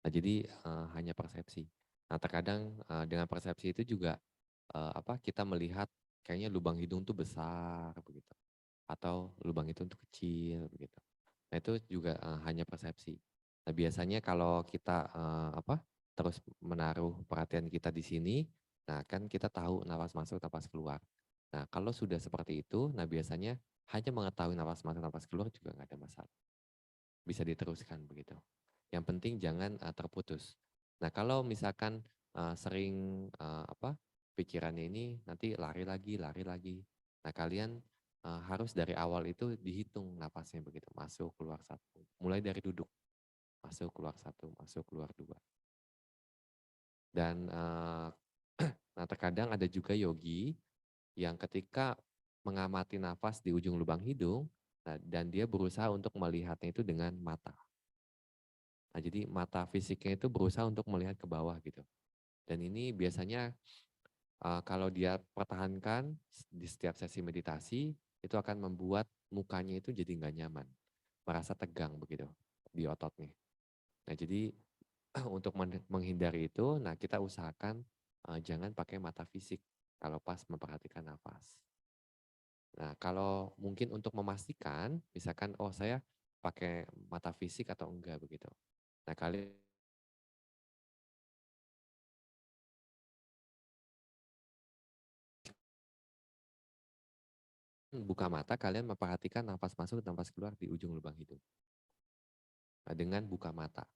Nah, jadi hanya persepsi. Nah terkadang dengan persepsi itu juga kita melihat kayaknya lubang hidung tuh besar begitu, atau lubang itu untuk kecil begitu. Nah Nah itu juga hanya persepsi. Nah biasanya kalau kita terus menaruh perhatian kita di sini, nah kan kita tahu nafas masuk, nafas keluar. Nah kalau sudah seperti itu, nah biasanya hanya mengetahui nafas masuk, nafas keluar juga nggak ada masalah. Bisa diteruskan begitu. Yang penting jangan terputus. Nah kalau misalkan sering pikirannya ini nanti lari lagi. Nah kalian harus dari awal itu dihitung napasnya begitu, masuk keluar satu. Mulai dari duduk, masuk keluar satu, masuk keluar dua. Dan nah terkadang ada juga yogi yang ketika mengamati nafas di ujung lubang hidung, nah, dan dia berusaha untuk melihatnya itu dengan mata. Nah, jadi mata fisiknya itu berusaha untuk melihat ke bawah gitu. Dan ini biasanya kalau dia pertahankan di setiap sesi meditasi, itu akan membuat mukanya itu jadi nggak nyaman, merasa tegang begitu di ototnya. Nah, jadi untuk menghindari itu, nah kita usahakan jangan pakai mata fisik kalau pas memperhatikan nafas. Nah, kalau mungkin untuk memastikan, misalkan saya pakai mata fisik atau enggak begitu. Nah, kalian buka mata, kalian memperhatikan nafas masuk, nafas keluar di ujung lubang hidung. Nah, dengan buka mata.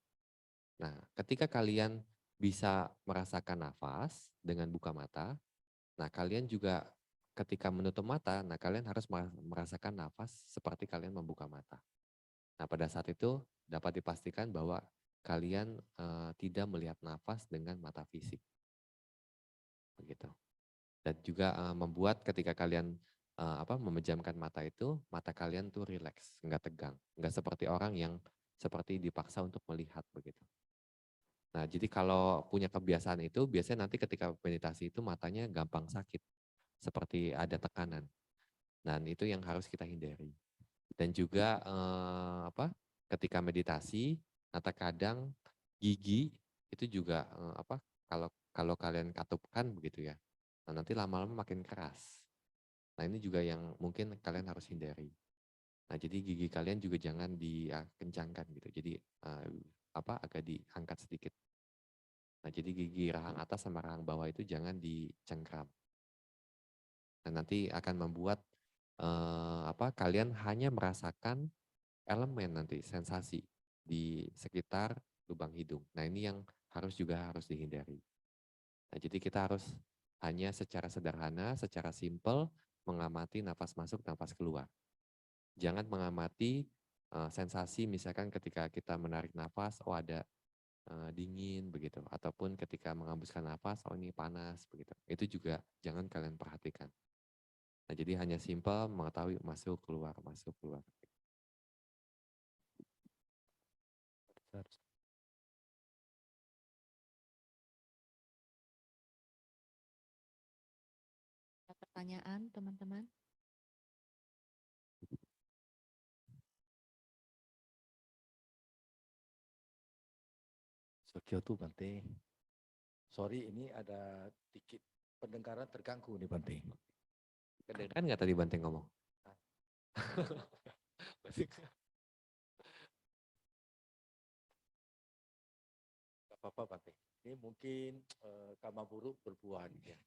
Nah, ketika kalian bisa merasakan nafas dengan buka mata, nah kalian juga ketika menutup mata, nah kalian harus merasakan nafas seperti kalian membuka mata. Nah, pada saat itu dapat dipastikan bahwa kalian tidak melihat nafas dengan mata fisik. Begitu. Dan juga membuat ketika kalian memejamkan mata itu, mata kalian tuh rileks, nggak tegang, nggak seperti orang yang seperti dipaksa untuk melihat begitu. Nah, jadi kalau punya kebiasaan itu, biasanya nanti ketika meditasi itu matanya gampang sakit, seperti ada tekanan. Dan itu yang harus kita hindari. Dan juga ketika meditasi, nah terkadang gigi itu juga kalau kalian katupkan begitu ya, nah nanti lama-lama makin keras. Nah ini juga yang mungkin kalian harus hindari. Nah jadi gigi kalian juga jangan dikencangkan gitu. Jadi agak diangkat sedikit. Nah jadi gigi rahang atas sama rahang bawah itu jangan dicengkram. Nah nanti akan membuat kalian hanya merasakan elemen nanti sensasi di sekitar lubang hidung. Nah ini yang harus dihindari. Nah jadi kita harus hanya secara sederhana, secara simpel mengamati nafas masuk, nafas keluar. Jangan mengamati sensasi misalkan ketika kita menarik nafas, ada dingin begitu, ataupun ketika mengembuskan nafas, ini panas begitu. Itu juga jangan kalian perhatikan. Nah jadi hanya simpel mengetahui masuk keluar, masuk keluar. Ada pertanyaan teman-teman? Sugiotu Bante. Sorry ini ada dikit pendengaran terganggu nih Bante. Kedengeran nggak tadi Bante ngomong? Gak apa-apa Bante. Ini mungkin karma buruk berbuah nih ya.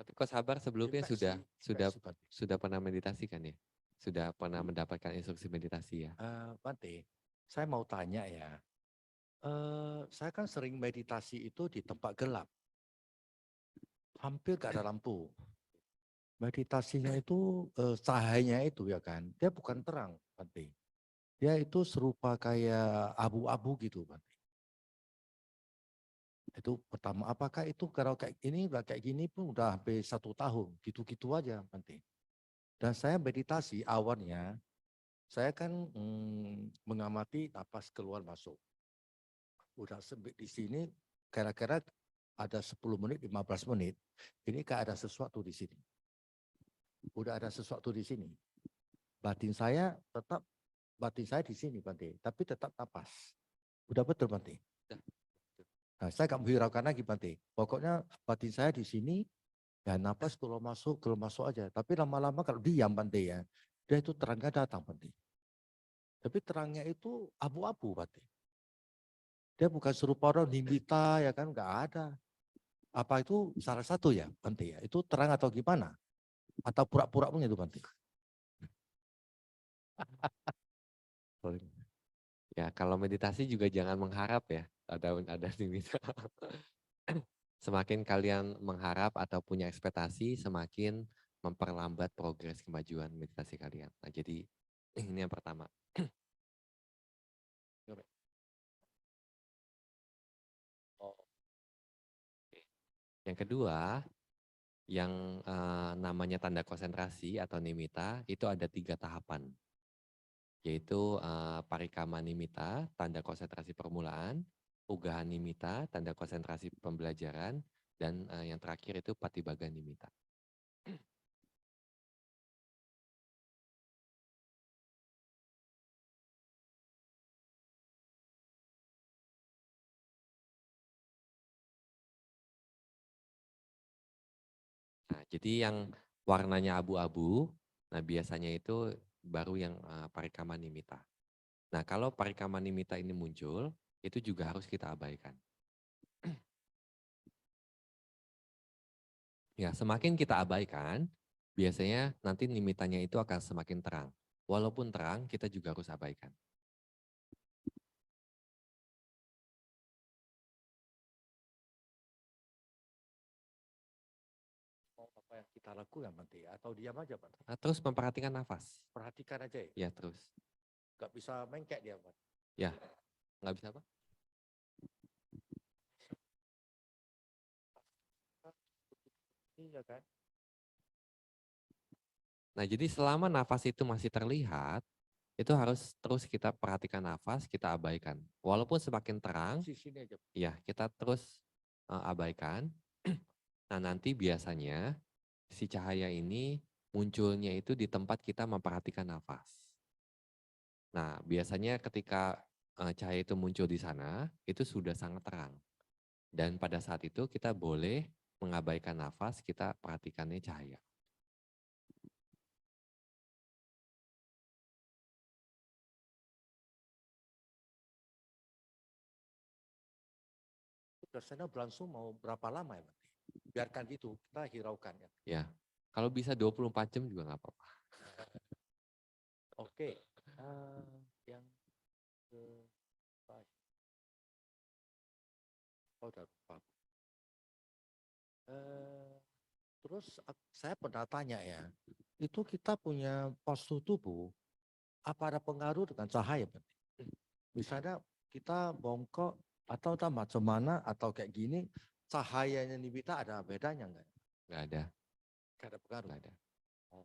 Tapi kok sabar sebelumnya Infeksi, Bante. sudah pernah meditasi kan ya? Sudah pernah mendapatkan instruksi meditasi ya? Bante, saya mau tanya ya. Saya kan sering meditasi itu di tempat gelap. Hampir gak ada lampu. Meditasinya itu cahayanya itu ya kan, dia bukan terang Bante. Dia itu serupa kayak abu-abu gitu Bante. Itu pertama, apakah itu kalau kayak ini udah kayak gini pun udah hampir 1 tahun, gitu-gitu aja Bante. Dan saya meditasi awalnya, saya kan mengamati napas keluar masuk. Udah di sini kira-kira ada 10 menit, 15 menit, ini kayak ada sesuatu di sini. Udah ada sesuatu di sini. Batin saya di sini Bante, tapi tetap napas. Udah betul Bante? Nah, saya gak menghiraukan lagi Bante. Pokoknya batin saya di sini, ya napas keluar masuk aja. Tapi lama-lama kalau diam Bante ya, dia itu terangnya datang Bante. Tapi terangnya itu abu-abu berarti. Dia bukan serupa orang nimita ya kan, nggak ada. Apa itu salah satu ya Bante ya? Itu terang atau gimana? Atau pura-pura pun itu Bante? Sorry. Ya, kalau meditasi juga jangan mengharap ya ada limit. Semakin kalian mengharap atau punya ekspektasi, semakin memperlambat progres kemajuan meditasi kalian. Nah, jadi ini yang pertama. Yang kedua, yang namanya tanda konsentrasi atau nimita itu ada 3 tahapan, yaitu parikama nimita, tanda konsentrasi permulaan, ugahan nimita, tanda konsentrasi pembelajaran, dan yang terakhir itu patibaga nimita. Nah, jadi yang warnanya abu-abu, nah biasanya itu baru yang parikama nimita. Nah, kalau parikama nimita ini muncul, itu juga harus kita abaikan. Ya, semakin kita abaikan, biasanya nanti nimitanya itu akan semakin terang. Walaupun terang, kita juga harus abaikan. Apa yang kita lakukan Bante? Atau diam aja Bante? Nah, terus memperhatikan nafas. Perhatikan aja ya? Ya, terus. Nggak bisa mengkek dia Bante? Ya, nggak bisa apa? Iya kan? Nah, jadi selama nafas itu masih terlihat, itu harus terus kita perhatikan nafas, kita abaikan. Walaupun semakin terang, Sini aja. ya kita terus abaikan. Nah, nanti biasanya si cahaya ini munculnya itu di tempat kita memperhatikan nafas. Nah, biasanya ketika cahaya itu muncul di sana, itu sudah sangat terang. Dan pada saat itu kita boleh mengabaikan nafas, kita perhatikannya cahaya. Biasanya berlangsung mau berapa lama ya Bante? Biarkan gitu, kita hiraukan ya. Ya, kalau bisa 24 jam juga nggak apa-apa. Oke, yang ke oh, udah lupa. Terus saya pernah tanya ya, itu kita punya postur tubuh, apa ada pengaruh dengan cahaya? Bante? Misalnya kita bongkok atau tak macam mana atau kayak gini, cahayanya Nibita ada bedanya nggak? Nggak ada, Nggak ada pengaruh. nggak ada.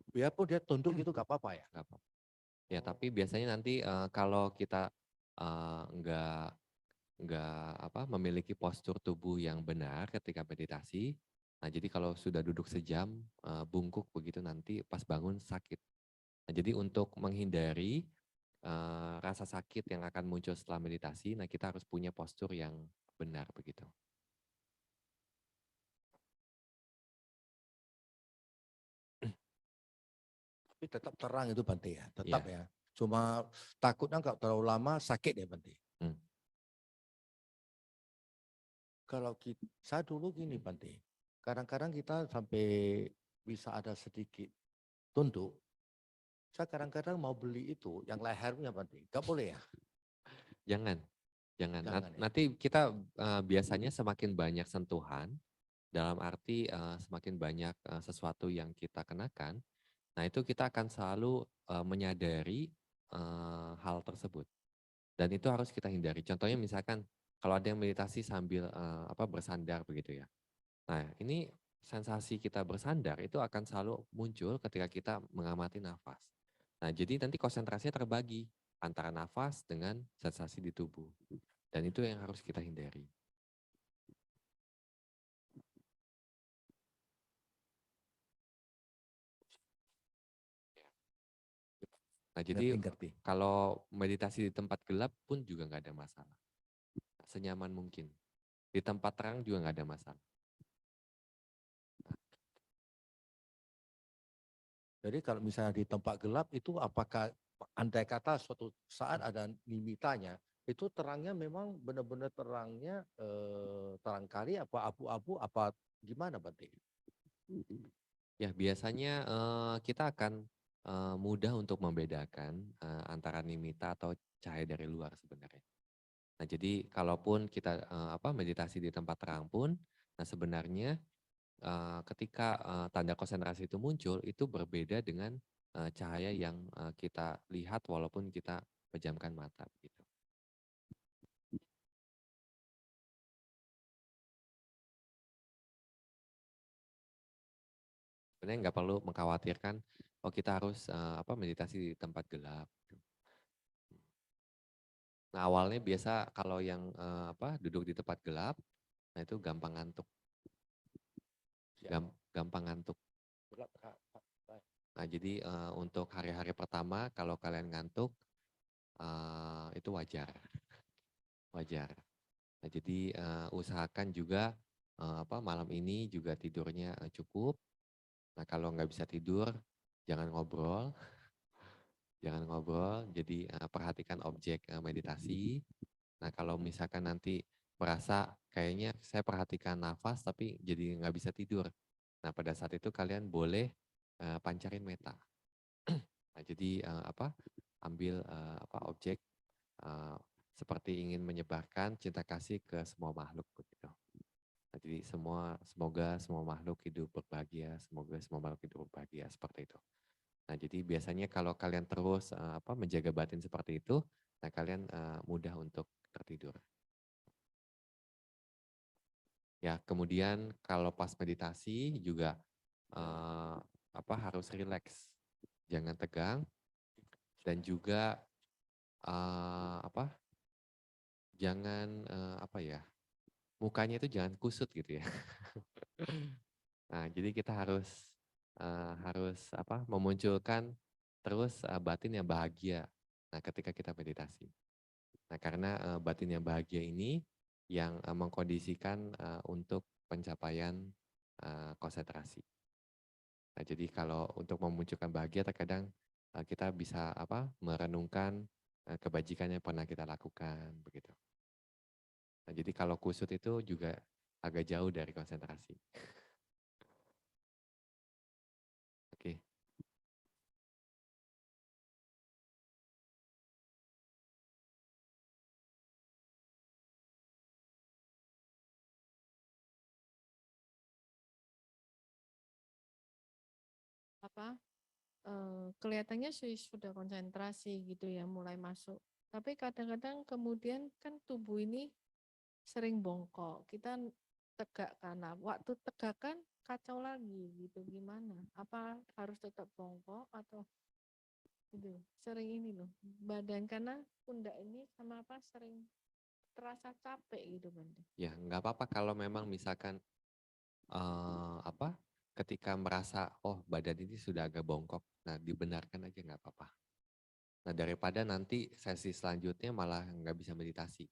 Biarpun dia tunduk gitu nggak apa-apa ya? Nggak apa-apa. Ya, tapi biasanya nanti kalau kita nggak memiliki postur tubuh yang benar ketika meditasi. Nah, jadi kalau sudah duduk sejam bungkuk begitu nanti pas bangun sakit. Nah, jadi untuk menghindari rasa sakit yang akan muncul setelah meditasi, nah kita harus punya postur yang benar begitu. Tapi tetap terang itu Bante ya, tetap ya. Cuma takutnya kalau terlalu lama sakit ya Bante. Kalau saya dulu gini Bante, kadang-kadang kita sampai bisa ada sedikit tunduk. Saya kadang-kadang mau beli itu yang lehernya Bante, nggak boleh ya? Jangan. Jangan ya? Nanti kita biasanya semakin banyak sentuhan, dalam arti semakin banyak sesuatu yang kita kenakan, nah itu kita akan selalu menyadari hal tersebut. Dan itu harus kita hindari. Contohnya misalkan kalau ada yang meditasi sambil bersandar begitu ya. Nah, ini sensasi kita bersandar itu akan selalu muncul ketika kita mengamati nafas. Nah, jadi nanti konsentrasinya terbagi antara nafas dengan sensasi di tubuh. Dan itu yang harus kita hindari. Nah, jadi kalau meditasi di tempat gelap pun juga nggak ada masalah. Senyaman mungkin. Di tempat terang juga nggak ada masalah. Jadi kalau misalnya di tempat gelap itu apakah andai kata suatu saat ada limitanya, itu terangnya memang benar-benar terangnya terang kali apa abu-abu apa gimana Bante? Ya, biasanya kita akan mudah untuk membedakan antara nimita atau cahaya dari luar sebenarnya. Nah, jadi kalaupun kita meditasi di tempat terang pun, nah sebenarnya ketika tanda konsentrasi itu muncul, itu berbeda dengan cahaya yang kita lihat walaupun kita pejamkan mata gitu. Sebenarnya nggak perlu mengkhawatirkan, oh kita harus meditasi di tempat gelap. Nah, awalnya biasa kalau yang duduk di tempat gelap, nah itu gampang ngantuk. Ya. Gampang ngantuk. Nah, jadi untuk hari-hari pertama kalau kalian ngantuk, itu wajar. Wajar. Nah, jadi usahakan juga malam ini juga tidurnya cukup. Nah, kalau nggak bisa tidur, jangan ngobrol. Jangan ngobrol, jadi perhatikan objek meditasi. Nah, kalau misalkan nanti merasa kayaknya saya perhatikan nafas tapi jadi nggak bisa tidur. Nah, pada saat itu kalian boleh pancarin meta. Nah, jadi ambil objek seperti ingin menyebarkan cinta kasih ke semua makhluk begitu. Nah, jadi semoga semua makhluk hidup berbahagia, semoga semua makhluk hidup berbahagia seperti itu. Nah, jadi biasanya kalau kalian terus menjaga batin seperti itu, nah kalian mudah untuk tertidur. Ya, kemudian kalau pas meditasi juga harus rileks, jangan tegang, dan juga jangan mukanya itu jangan kusut gitu ya. Nah, jadi kita harus memunculkan terus batin yang bahagia. Nah, ketika kita meditasi. Nah, karena batin yang bahagia ini yang mengkondisikan untuk pencapaian konsentrasi. Nah, jadi kalau untuk memunculkan bahagia terkadang kita bisa merenungkan kebajikan yang pernah kita lakukan begitu. Nah, jadi kalau kusut itu juga agak jauh dari konsentrasi. Oke. Kelihatannya sih sudah konsentrasi gitu ya, mulai masuk. Tapi kadang-kadang kemudian kan tubuh ini sering bongkok. Kita tegak karena waktu tegak kan kacau lagi gitu. Gimana? Apa harus tetap bongkok atau gitu? Sering ini loh, badan karena pundak ini sama apa sering terasa capek gitu Bante. Ya, nggak apa-apa kalau memang misalkan ketika merasa oh badan ini sudah agak bongkok, nah dibenarkan aja nggak apa-apa. Nah, daripada nanti sesi selanjutnya malah nggak bisa meditasi.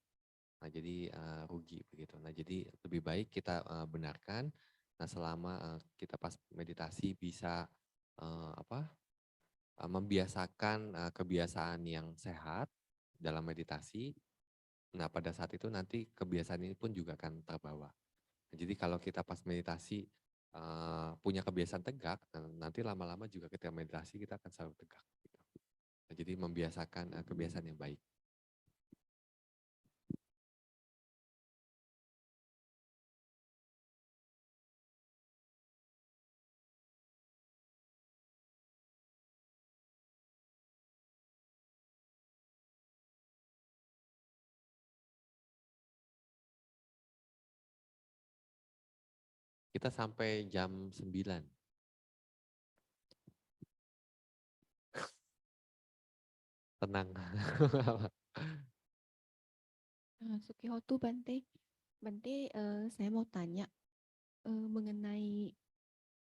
Nah, jadi rugi begitu. Nah, jadi lebih baik kita benarkan. Nah, selama kita pas meditasi bisa membiasakan kebiasaan yang sehat dalam meditasi. Nah, pada saat itu nanti kebiasaan ini pun juga akan terbawa. Nah, jadi kalau kita pas meditasi punya kebiasaan tegak, nanti lama-lama juga ketika meditasi kita akan selalu tegak. Gitu. Nah, jadi membiasakan kebiasaan yang baik. Kita sampai jam 9. Tenang. Sukihotu Bante. Bante, saya mau tanya mengenai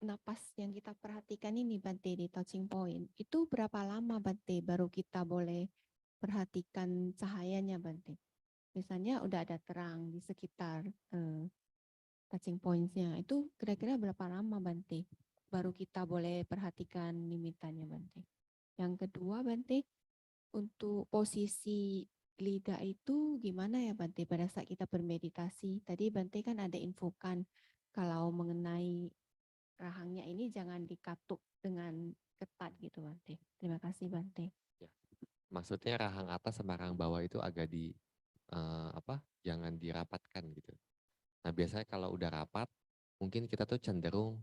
napas yang kita perhatikan ini Bante di touching point. Itu berapa lama Bante baru kita boleh perhatikan cahayanya Bante? Misalnya udah ada terang di sekitar touching points-nya. Itu kira-kira berapa lama Bante baru kita boleh perhatikan limitanya Bante? Yang kedua Bante, Untuk posisi lidah itu gimana ya Bante pada saat kita bermeditasi? Tadi Bante kan ada infokan kalau mengenai rahangnya ini jangan dikatuk dengan ketat gitu Bante. Terima kasih Bante. Ya. Maksudnya rahang atas sama rahang bawah itu agak jangan dirapatkan gitu. Nah biasanya kalau udah rapat, mungkin kita tuh cenderung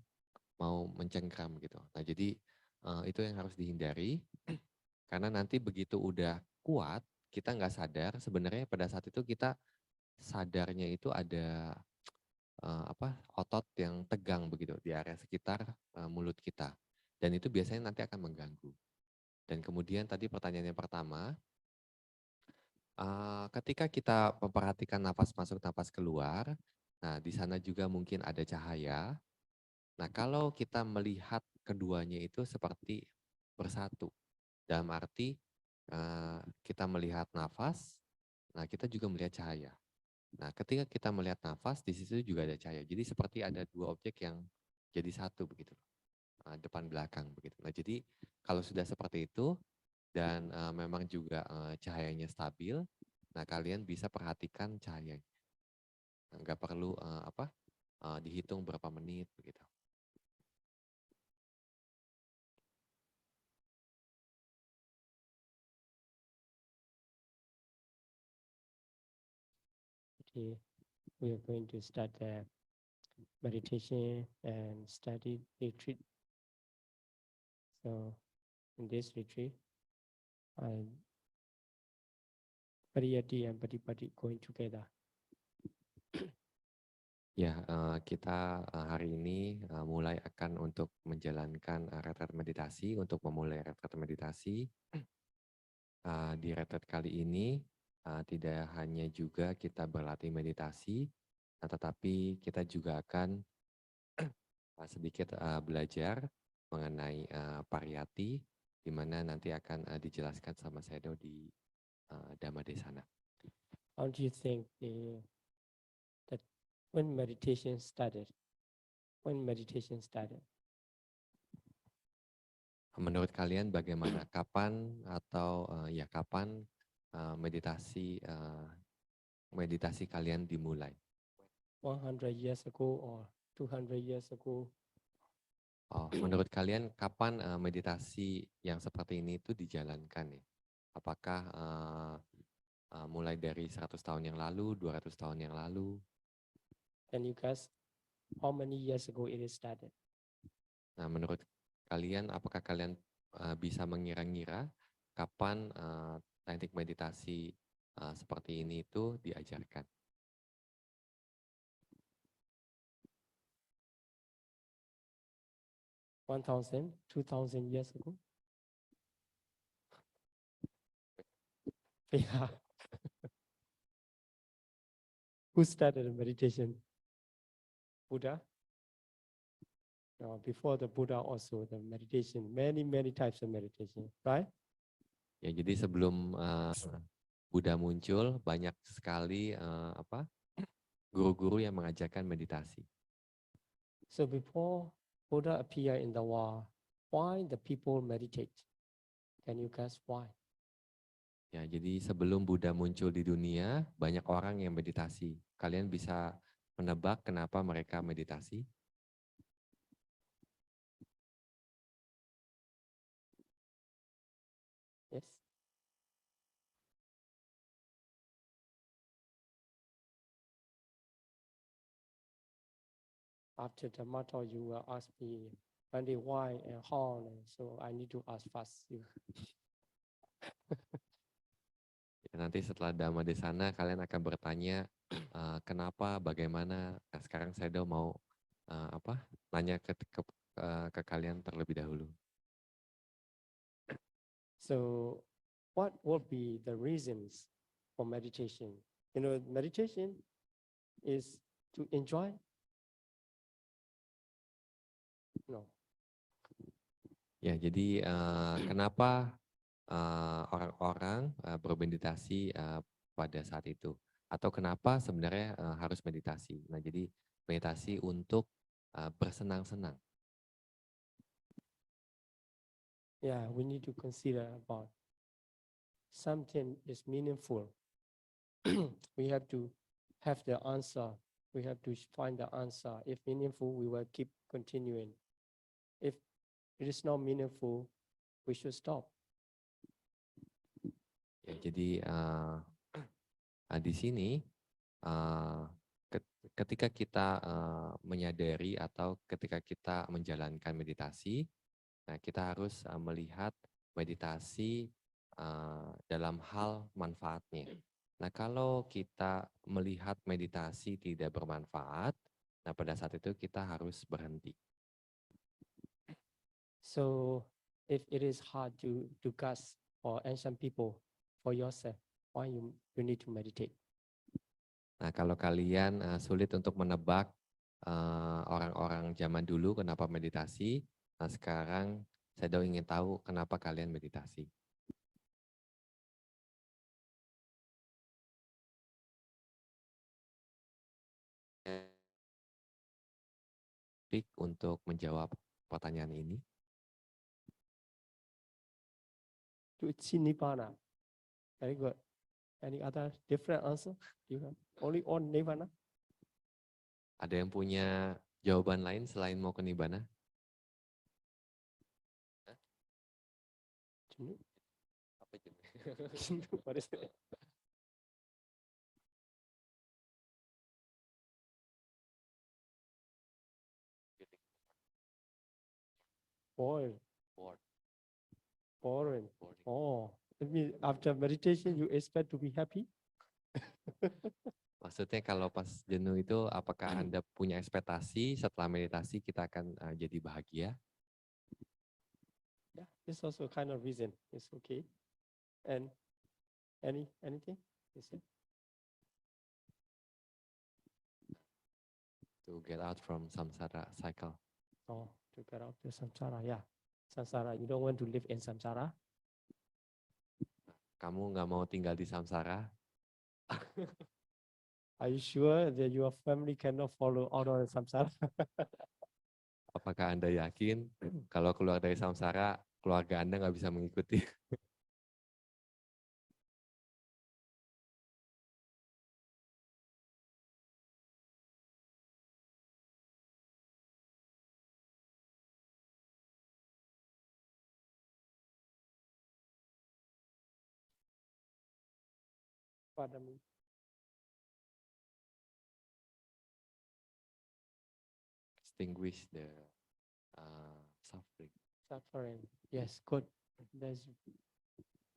mau mencengkram gitu. Nah jadi itu yang harus dihindari, karena nanti begitu udah kuat, kita nggak sadar sebenarnya pada saat itu kita sadarnya itu ada otot yang tegang begitu di area sekitar mulut kita. Dan itu biasanya nanti akan mengganggu. Dan kemudian tadi pertanyaan yang pertama, ketika kita memperhatikan nafas masuk, nafas keluar, nah di sana juga mungkin ada cahaya. Nah kalau kita melihat keduanya itu seperti bersatu, dalam arti kita melihat nafas, nah kita juga melihat cahaya. Nah ketika kita melihat nafas, di situ juga ada cahaya. Jadi seperti ada dua objek yang jadi satu begitu, depan belakang begitu. Nah jadi kalau sudah seperti itu dan memang juga cahayanya stabil, nah kalian bisa perhatikan cahayanya. Nggak perlu dihitung berapa menit begitu. Okay, we are going to start the meditation and study retreat. So in this retreat, Pariyati and Patipati going together. Ya, kita hari ini mulai akan untuk menjalankan retret meditasi, untuk memulai retret meditasi. Di retret kali ini tidak hanya juga kita berlatih meditasi, tetapi kita juga akan sedikit belajar mengenai pariyati, di mana nanti akan dijelaskan sama Sedo di Dhammadesana. How do you think that when meditation started? Menurut kalian bagaimana? Kapan atau kapan meditasi kalian dimulai? 100 years ago or 200 years ago? Oh, menurut kalian kapan meditasi yang seperti ini itu dijalankan ya? Apakah mulai dari 100 tahun yang lalu, 200 tahun yang lalu? Can you guess how many years ago it is started? Nah, menurut kalian apakah kalian bisa mengira-ngira kapan teknik meditasi seperti ini itu diajarkan? 1,000, 2,000 years ago? Yeah. Who started meditation? Buddha? No, before the Buddha also the meditation, many types of meditation, right? Ya, jadi sebelum Buddha muncul banyak sekali guru-guru yang mengajarkan meditasi. So before Buddha appear in the world, why the people meditate? Can you guess why? Ya, jadi sebelum Buddha muncul di dunia, banyak orang yang meditasi. Kalian bisa menebak kenapa mereka meditasi? Yes. After the matter, you will ask me, Andy, why and how, and so I need to ask first you. Ya, nanti setelah Dhammadesana kalian akan bertanya kenapa, bagaimana. Nah, sekarang saya mau nanya ke kalian terlebih dahulu. So what would be the reasons for meditation? You know, meditation is to enjoy. No. Ya, jadi kenapa orang-orang bermeditasi pada saat itu? Atau kenapa sebenarnya harus meditasi? Nah, jadi meditasi untuk bersenang-senang. Yeah, we need to consider about something is meaningful, we have to have the answer. We have to find the answer. If meaningful, we will keep continuing. If it is not meaningful, we should stop. Ya, jadi di sini ketika kita menyadari atau ketika kita menjalankan meditasi, nah kita harus melihat meditasi dalam hal manfaatnya. Nah, kalau kita melihat meditasi tidak bermanfaat, nah pada saat itu kita harus berhenti. So if it is hard to guess for ancient people, for yourself, why you need to meditate? Nah, kalau kalian sulit untuk menebak orang-orang zaman dulu kenapa meditasi, nah sekarang saya ingin tahu kenapa kalian meditasi. Untuk menjawab pertanyaan ini. To achieve Nibbana. Very good. Any other different answer? You have only on Nibbana? Ada yang punya jawaban lain selain mau ke Nibbana? Apa jenuh? What is it? Bored. Boring. Oh, I mean, after meditation, you expect to be happy? Maksudnya kalau pas jenuh itu apakah Anda punya ekspektasi setelah meditasi kita akan jadi bahagia? Yeah, it's also kind of reason. It's okay. And anything? Is it? To get out from samsara cycle. Oh, to get out the samsara. Yeah, samsara. You don't want to live in samsara. Kamu nggak mau tinggal di samsara? Are you sure that your family cannot follow out of the samsara? Apakah Anda yakin kalau keluar dari samsara, keluarga Anda nggak bisa mengikuti? Pardon me. Extinguish the suffering. Suffering. Yes, good. That's,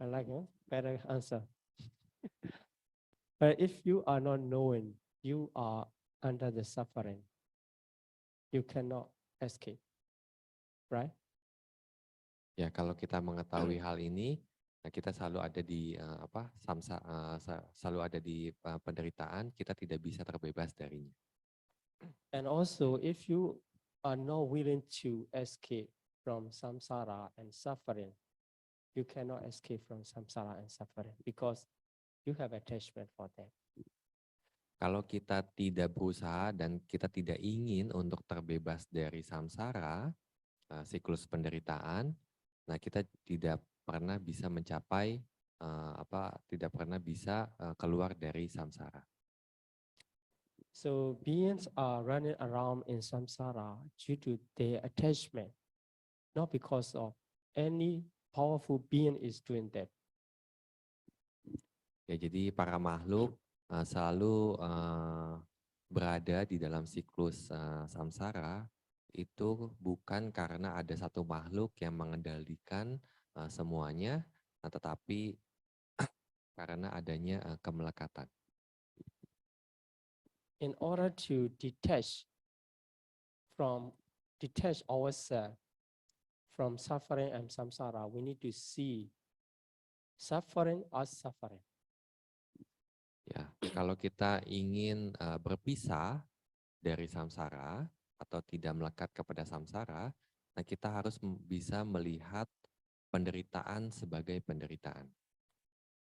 I like it. Better answer. But if you are not knowing, you are under the suffering. You cannot escape. Right? Ya, kalau kita mengetahui hal ini, nah kita selalu ada di selalu ada di penderitaan, kita tidak bisa terbebas darinya. And also, if you are not willing to escape from samsara and suffering, you cannot escape from samsara and suffering because you have attachment for them. Kalau kita tidak berusaha dan kita tidak ingin untuk terbebas dari samsara, siklus penderitaan, nah kita tidak pernah bisa mencapai tidak pernah bisa keluar dari samsara. So beings are running around in samsara due to their attachment, not because of any powerful being is doing that. Ya, jadi para makhluk selalu berada di dalam siklus samsara itu bukan karena ada satu makhluk yang mengendalikan semuanya, tetapi karena adanya kemelekatan. In order to detach ourselves from suffering and samsara, we need to see suffering as suffering. Ya, kalau kita ingin berpisah dari samsara atau tidak melekat kepada samsara, nah kita harus bisa melihat penderitaan sebagai penderitaan.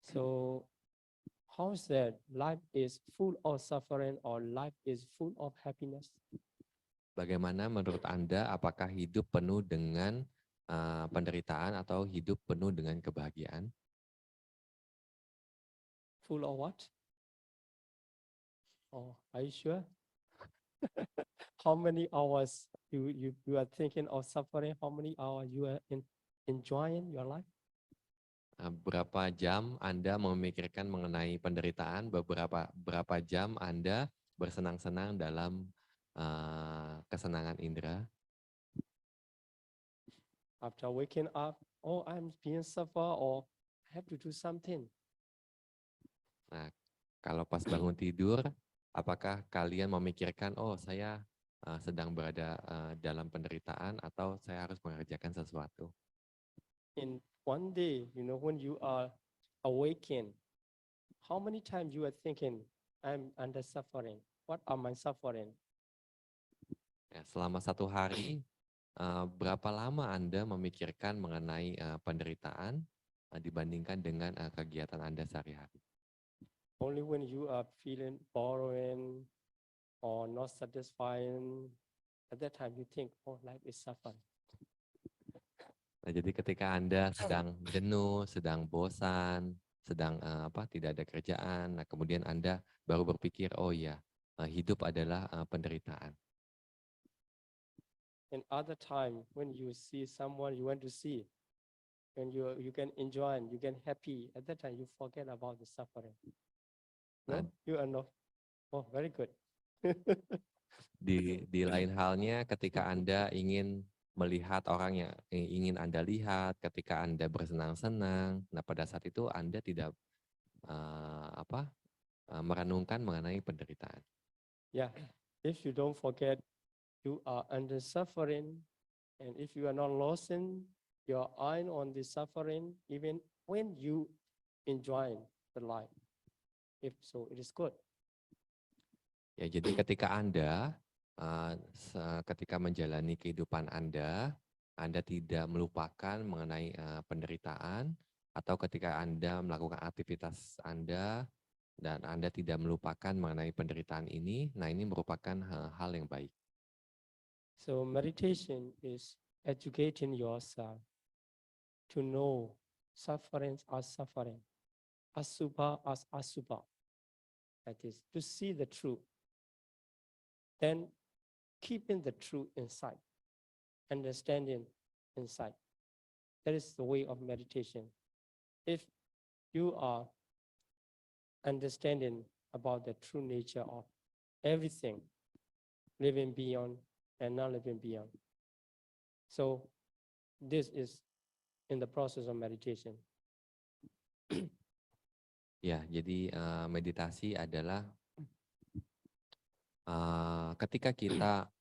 So how is that life is full of suffering or life is full of happiness? Bagaimana menurut Anda, apakah hidup penuh dengan penderitaan atau hidup penuh dengan kebahagiaan? full of what? Oh, are you sure? How many hours you are thinking of suffering? How many hours you are enjoying your life? Berapa jam Anda memikirkan mengenai penderitaan, berapa jam Anda bersenang-senang dalam kesenangan indera? After waking up, oh, I'm being suffer, or I have to do something. Nah, kalau pas bangun tidur, apakah kalian memikirkan, oh saya sedang berada dalam penderitaan atau saya harus mengerjakan sesuatu? In one day, when you are awakened, how many times you are thinking, I'm under suffering? What are my suffering? Ya, selama satu hari, berapa lama Anda memikirkan mengenai penderitaan dibandingkan dengan kegiatan Anda sehari-hari? Only when you are feeling boring or not satisfying, at that time you think, oh, life is suffering. Nah, jadi ketika Anda sedang jenuh, sedang bosan, sedang tidak ada kerjaan, nah kemudian Anda baru berpikir, oh ya, hidup adalah penderitaan. In other time, when you see someone you want to see, when you can enjoy, you can happy, at that time you forget about the suffering. No, you are not. Oh, very good. Di lain halnya ketika Anda ingin melihat orang yang ingin Anda lihat, ketika Anda bersenang-senang, nah pada saat itu Anda tidak merenungkan mengenai penderitaan. Yeah, if you don't forget, you are under suffering, and if you are not losing your eye on the suffering, even when you enjoy the life, if so, it is good. Ya, jadi ketika Anda ketika menjalani kehidupan Anda tidak melupakan mengenai penderitaan, atau ketika Anda melakukan aktivitas Anda dan Anda tidak melupakan mengenai penderitaan ini, nah ini merupakan hal yang baik. So meditation is educating yourself to know sufferings as suffering, asubha as asubha. That is, to see the truth. Then keeping the truth inside, understanding inside. That is the way of meditation. If you are understanding about the true nature of everything, living beyond and not living beyond. So this is in the process of meditation. Ya, jadi meditasi adalah ketika kita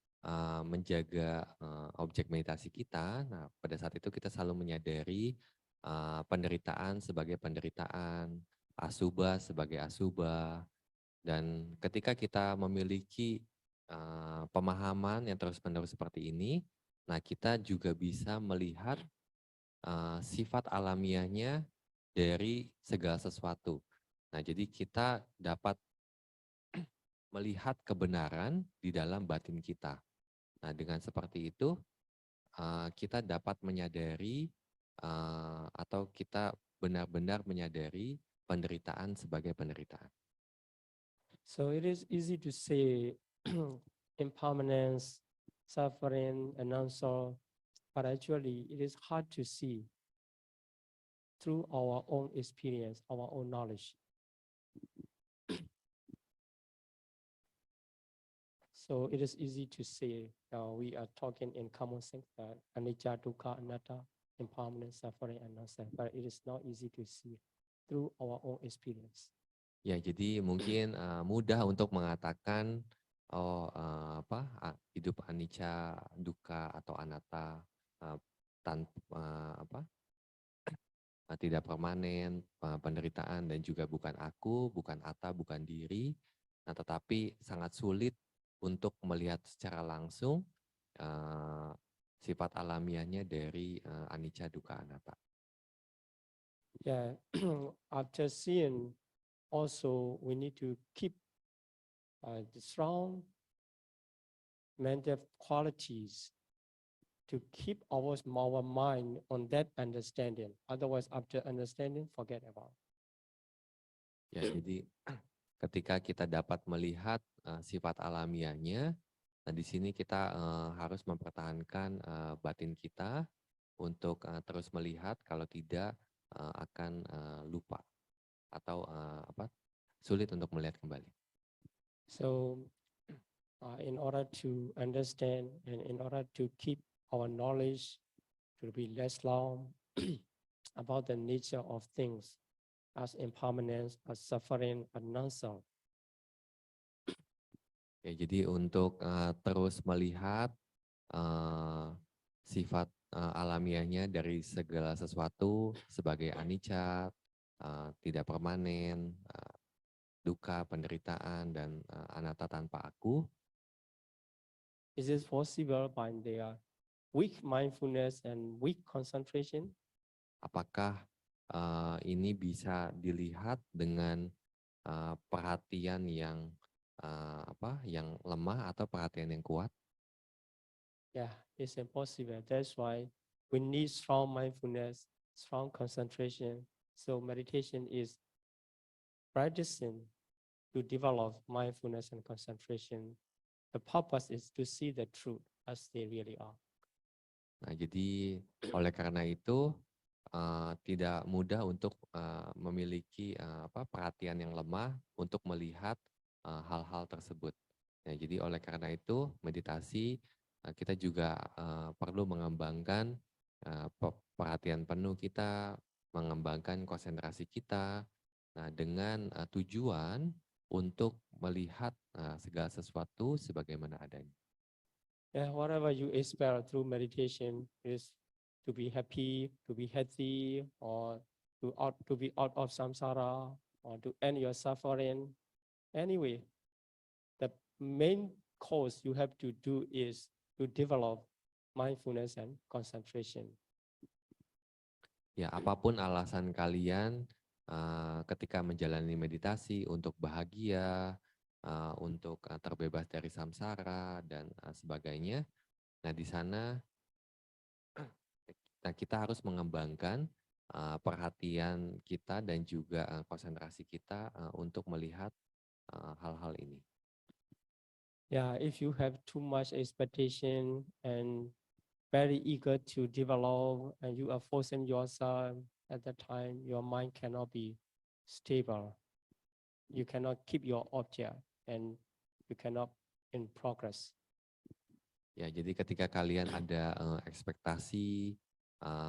menjaga objek meditasi kita, nah pada saat itu kita selalu menyadari penderitaan sebagai penderitaan, asubha sebagai asubha, dan ketika kita memiliki pemahaman yang terus-menerus seperti ini, nah kita juga bisa melihat sifat alamiahnya dari segala sesuatu. Nah, jadi kita dapat melihat kebenaran di dalam batin kita. Nah, dengan seperti itu kita dapat menyadari atau kita benar-benar menyadari penderitaan sebagai penderitaan. So it is easy to say impermanence, suffering, and non-self, but actually it is hard to see through our own experience, our own knowledge. So it is easy to say, we are talking in common sense that anicca, dukkha, anatta, impermanence, suffering, and non-self, but it is not easy to see through our own experience. Ya, jadi mungkin mudah untuk mengatakan hidup anicca, dukkha atau anatta tidak permanen, penderitaan dan juga bukan aku, bukan atta, bukan diri. Nah, tetapi sangat sulit untuk melihat secara langsung sifat alamiahnya dari anicca, dukkha, anatta. Yeah, after seeing, also we need to keep the strong mental qualities to keep our mind on that understanding. Otherwise, after understanding, forget about. Ya, jadi ketika kita dapat melihat sifat alamiahnya, nah di sini kita harus mempertahankan batin kita untuk terus melihat, kalau tidak akan lupa atau sulit untuk melihat kembali. So in order to understand and in order to keep our knowledge to be less long about the nature of things as impermanence, as suffering, as non-self. Ya, jadi untuk terus melihat sifat alamiahnya dari segala sesuatu sebagai anicca, tidak permanen, duka, penderitaan, dan anatta tanpa aku. Is it possible by their weak mindfulness and weak concentration? Apakah ini bisa dilihat dengan perhatian yang yang lemah atau perhatian yang kuat? Yeah, it's impossible. That's why we need strong mindfulness, strong concentration. So meditation is practicing to develop mindfulness and concentration. The purpose is to see the truth as they really are. Nah, jadi oleh karena itu tidak mudah untuk memiliki perhatian yang lemah untuk melihat hal-hal tersebut. Ya, jadi oleh karena itu meditasi kita juga perlu mengembangkan perhatian penuh kita, mengembangkan konsentrasi kita, nah dengan tujuan untuk melihat segala sesuatu sebagaimana adanya. Yeah, whatever you experience through meditation is to be happy, to be healthy, or to be out of samsara, or to end your suffering. Anyway, the main course you have to do is to develop mindfulness and concentration. Ya, apapun alasan kalian ketika menjalani meditasi untuk bahagia, untuk terbebas dari samsara dan sebagainya. Nah, di sana kita harus mengembangkan perhatian kita dan juga konsentrasi kita untuk melihat hal-hal ini. Yeah, if you have too much expectation and very eager to develop and you are forcing yourself at that time, your mind cannot be stable. You cannot keep your object and you cannot in progress. Ya, jadi ketika kalian ada ekspektasi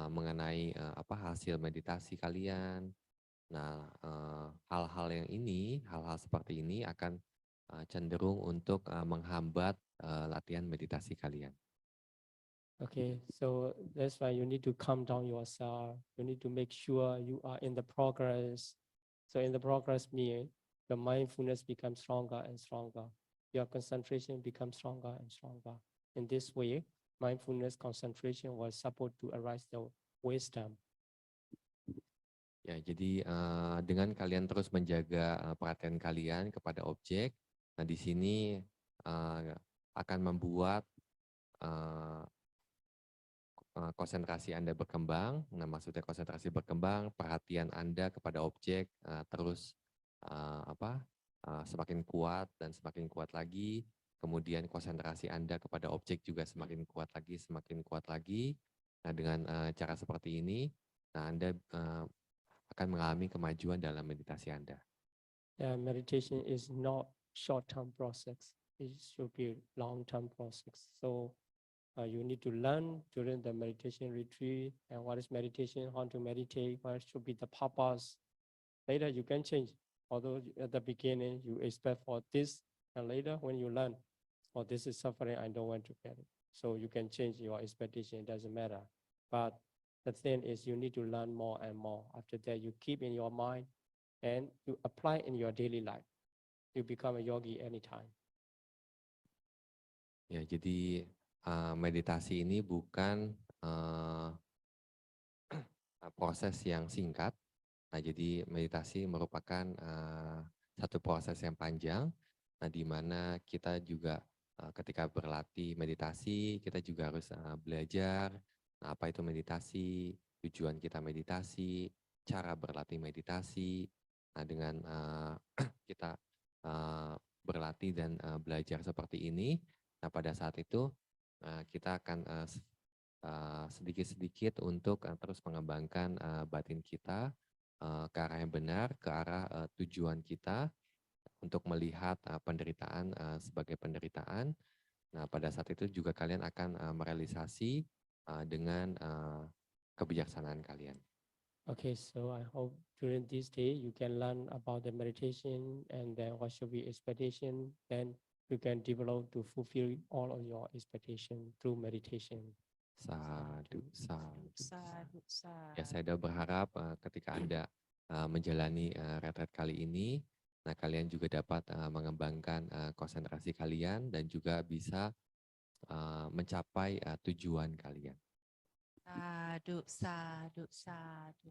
mengenai hasil meditasi kalian, nah hal-hal seperti ini akan cenderung untuk menghambat latihan meditasi kalian. Okay, so that's why you need to calm down yourself. You need to make sure you are in the progress. So in the progress mean the mindfulness becomes stronger and stronger. Your concentration becomes stronger and stronger. In this way, mindfulness concentration will support to arise the wisdom. Ya, jadi dengan kalian terus menjaga perhatian kalian kepada objek, nah di sini akan membuat konsentrasi Anda berkembang. Nah, maksudnya konsentrasi berkembang, perhatian Anda kepada objek terus semakin kuat dan semakin kuat lagi. Kemudian konsentrasi Anda kepada objek juga semakin kuat lagi, semakin kuat lagi. Nah, dengan cara seperti ini, nah Anda akan mengalami kemajuan dalam meditasi Anda. Yeah, meditation is not short-term process. It should be long-term process. So you need to learn during the meditation retreat and what is meditation, how to meditate, what should be the purpose. Later you can change. Although at the beginning you expect for this, and later when you learn, oh, this is suffering, I don't want to get it. So you can change your expectation, it doesn't matter. But the thing is you need to learn more and more. After that, you keep in your mind and you apply in your daily life. You become a yogi anytime. Ya, jadi meditasi ini bukan proses yang singkat. Nah, jadi meditasi merupakan satu proses yang panjang. Nah, di mana kita juga ketika berlatih meditasi, kita juga harus belajar apa itu meditasi, tujuan kita meditasi, cara berlatih meditasi. Nah, Nah, dengan kita berlatih dan belajar seperti ini, nah pada saat itu kita akan sedikit-sedikit untuk terus mengembangkan batin kita ke arah yang benar, ke arah tujuan kita untuk melihat penderitaan sebagai penderitaan. Nah, pada saat itu juga kalian akan merealisasi dengan kebijaksanaan kalian. Okay, so I hope during this day you can learn about the meditation and then what should be expectation. Then you can develop to fulfill all of your expectation through meditation. Sadu, sadu. Sadu, Ya, sadu. saya berharap ketika Anda menjalani retret kali ini, nah kalian juga dapat mengembangkan konsentrasi kalian dan juga bisa mencapai tujuan kalian. Sadu, sadu, sadu.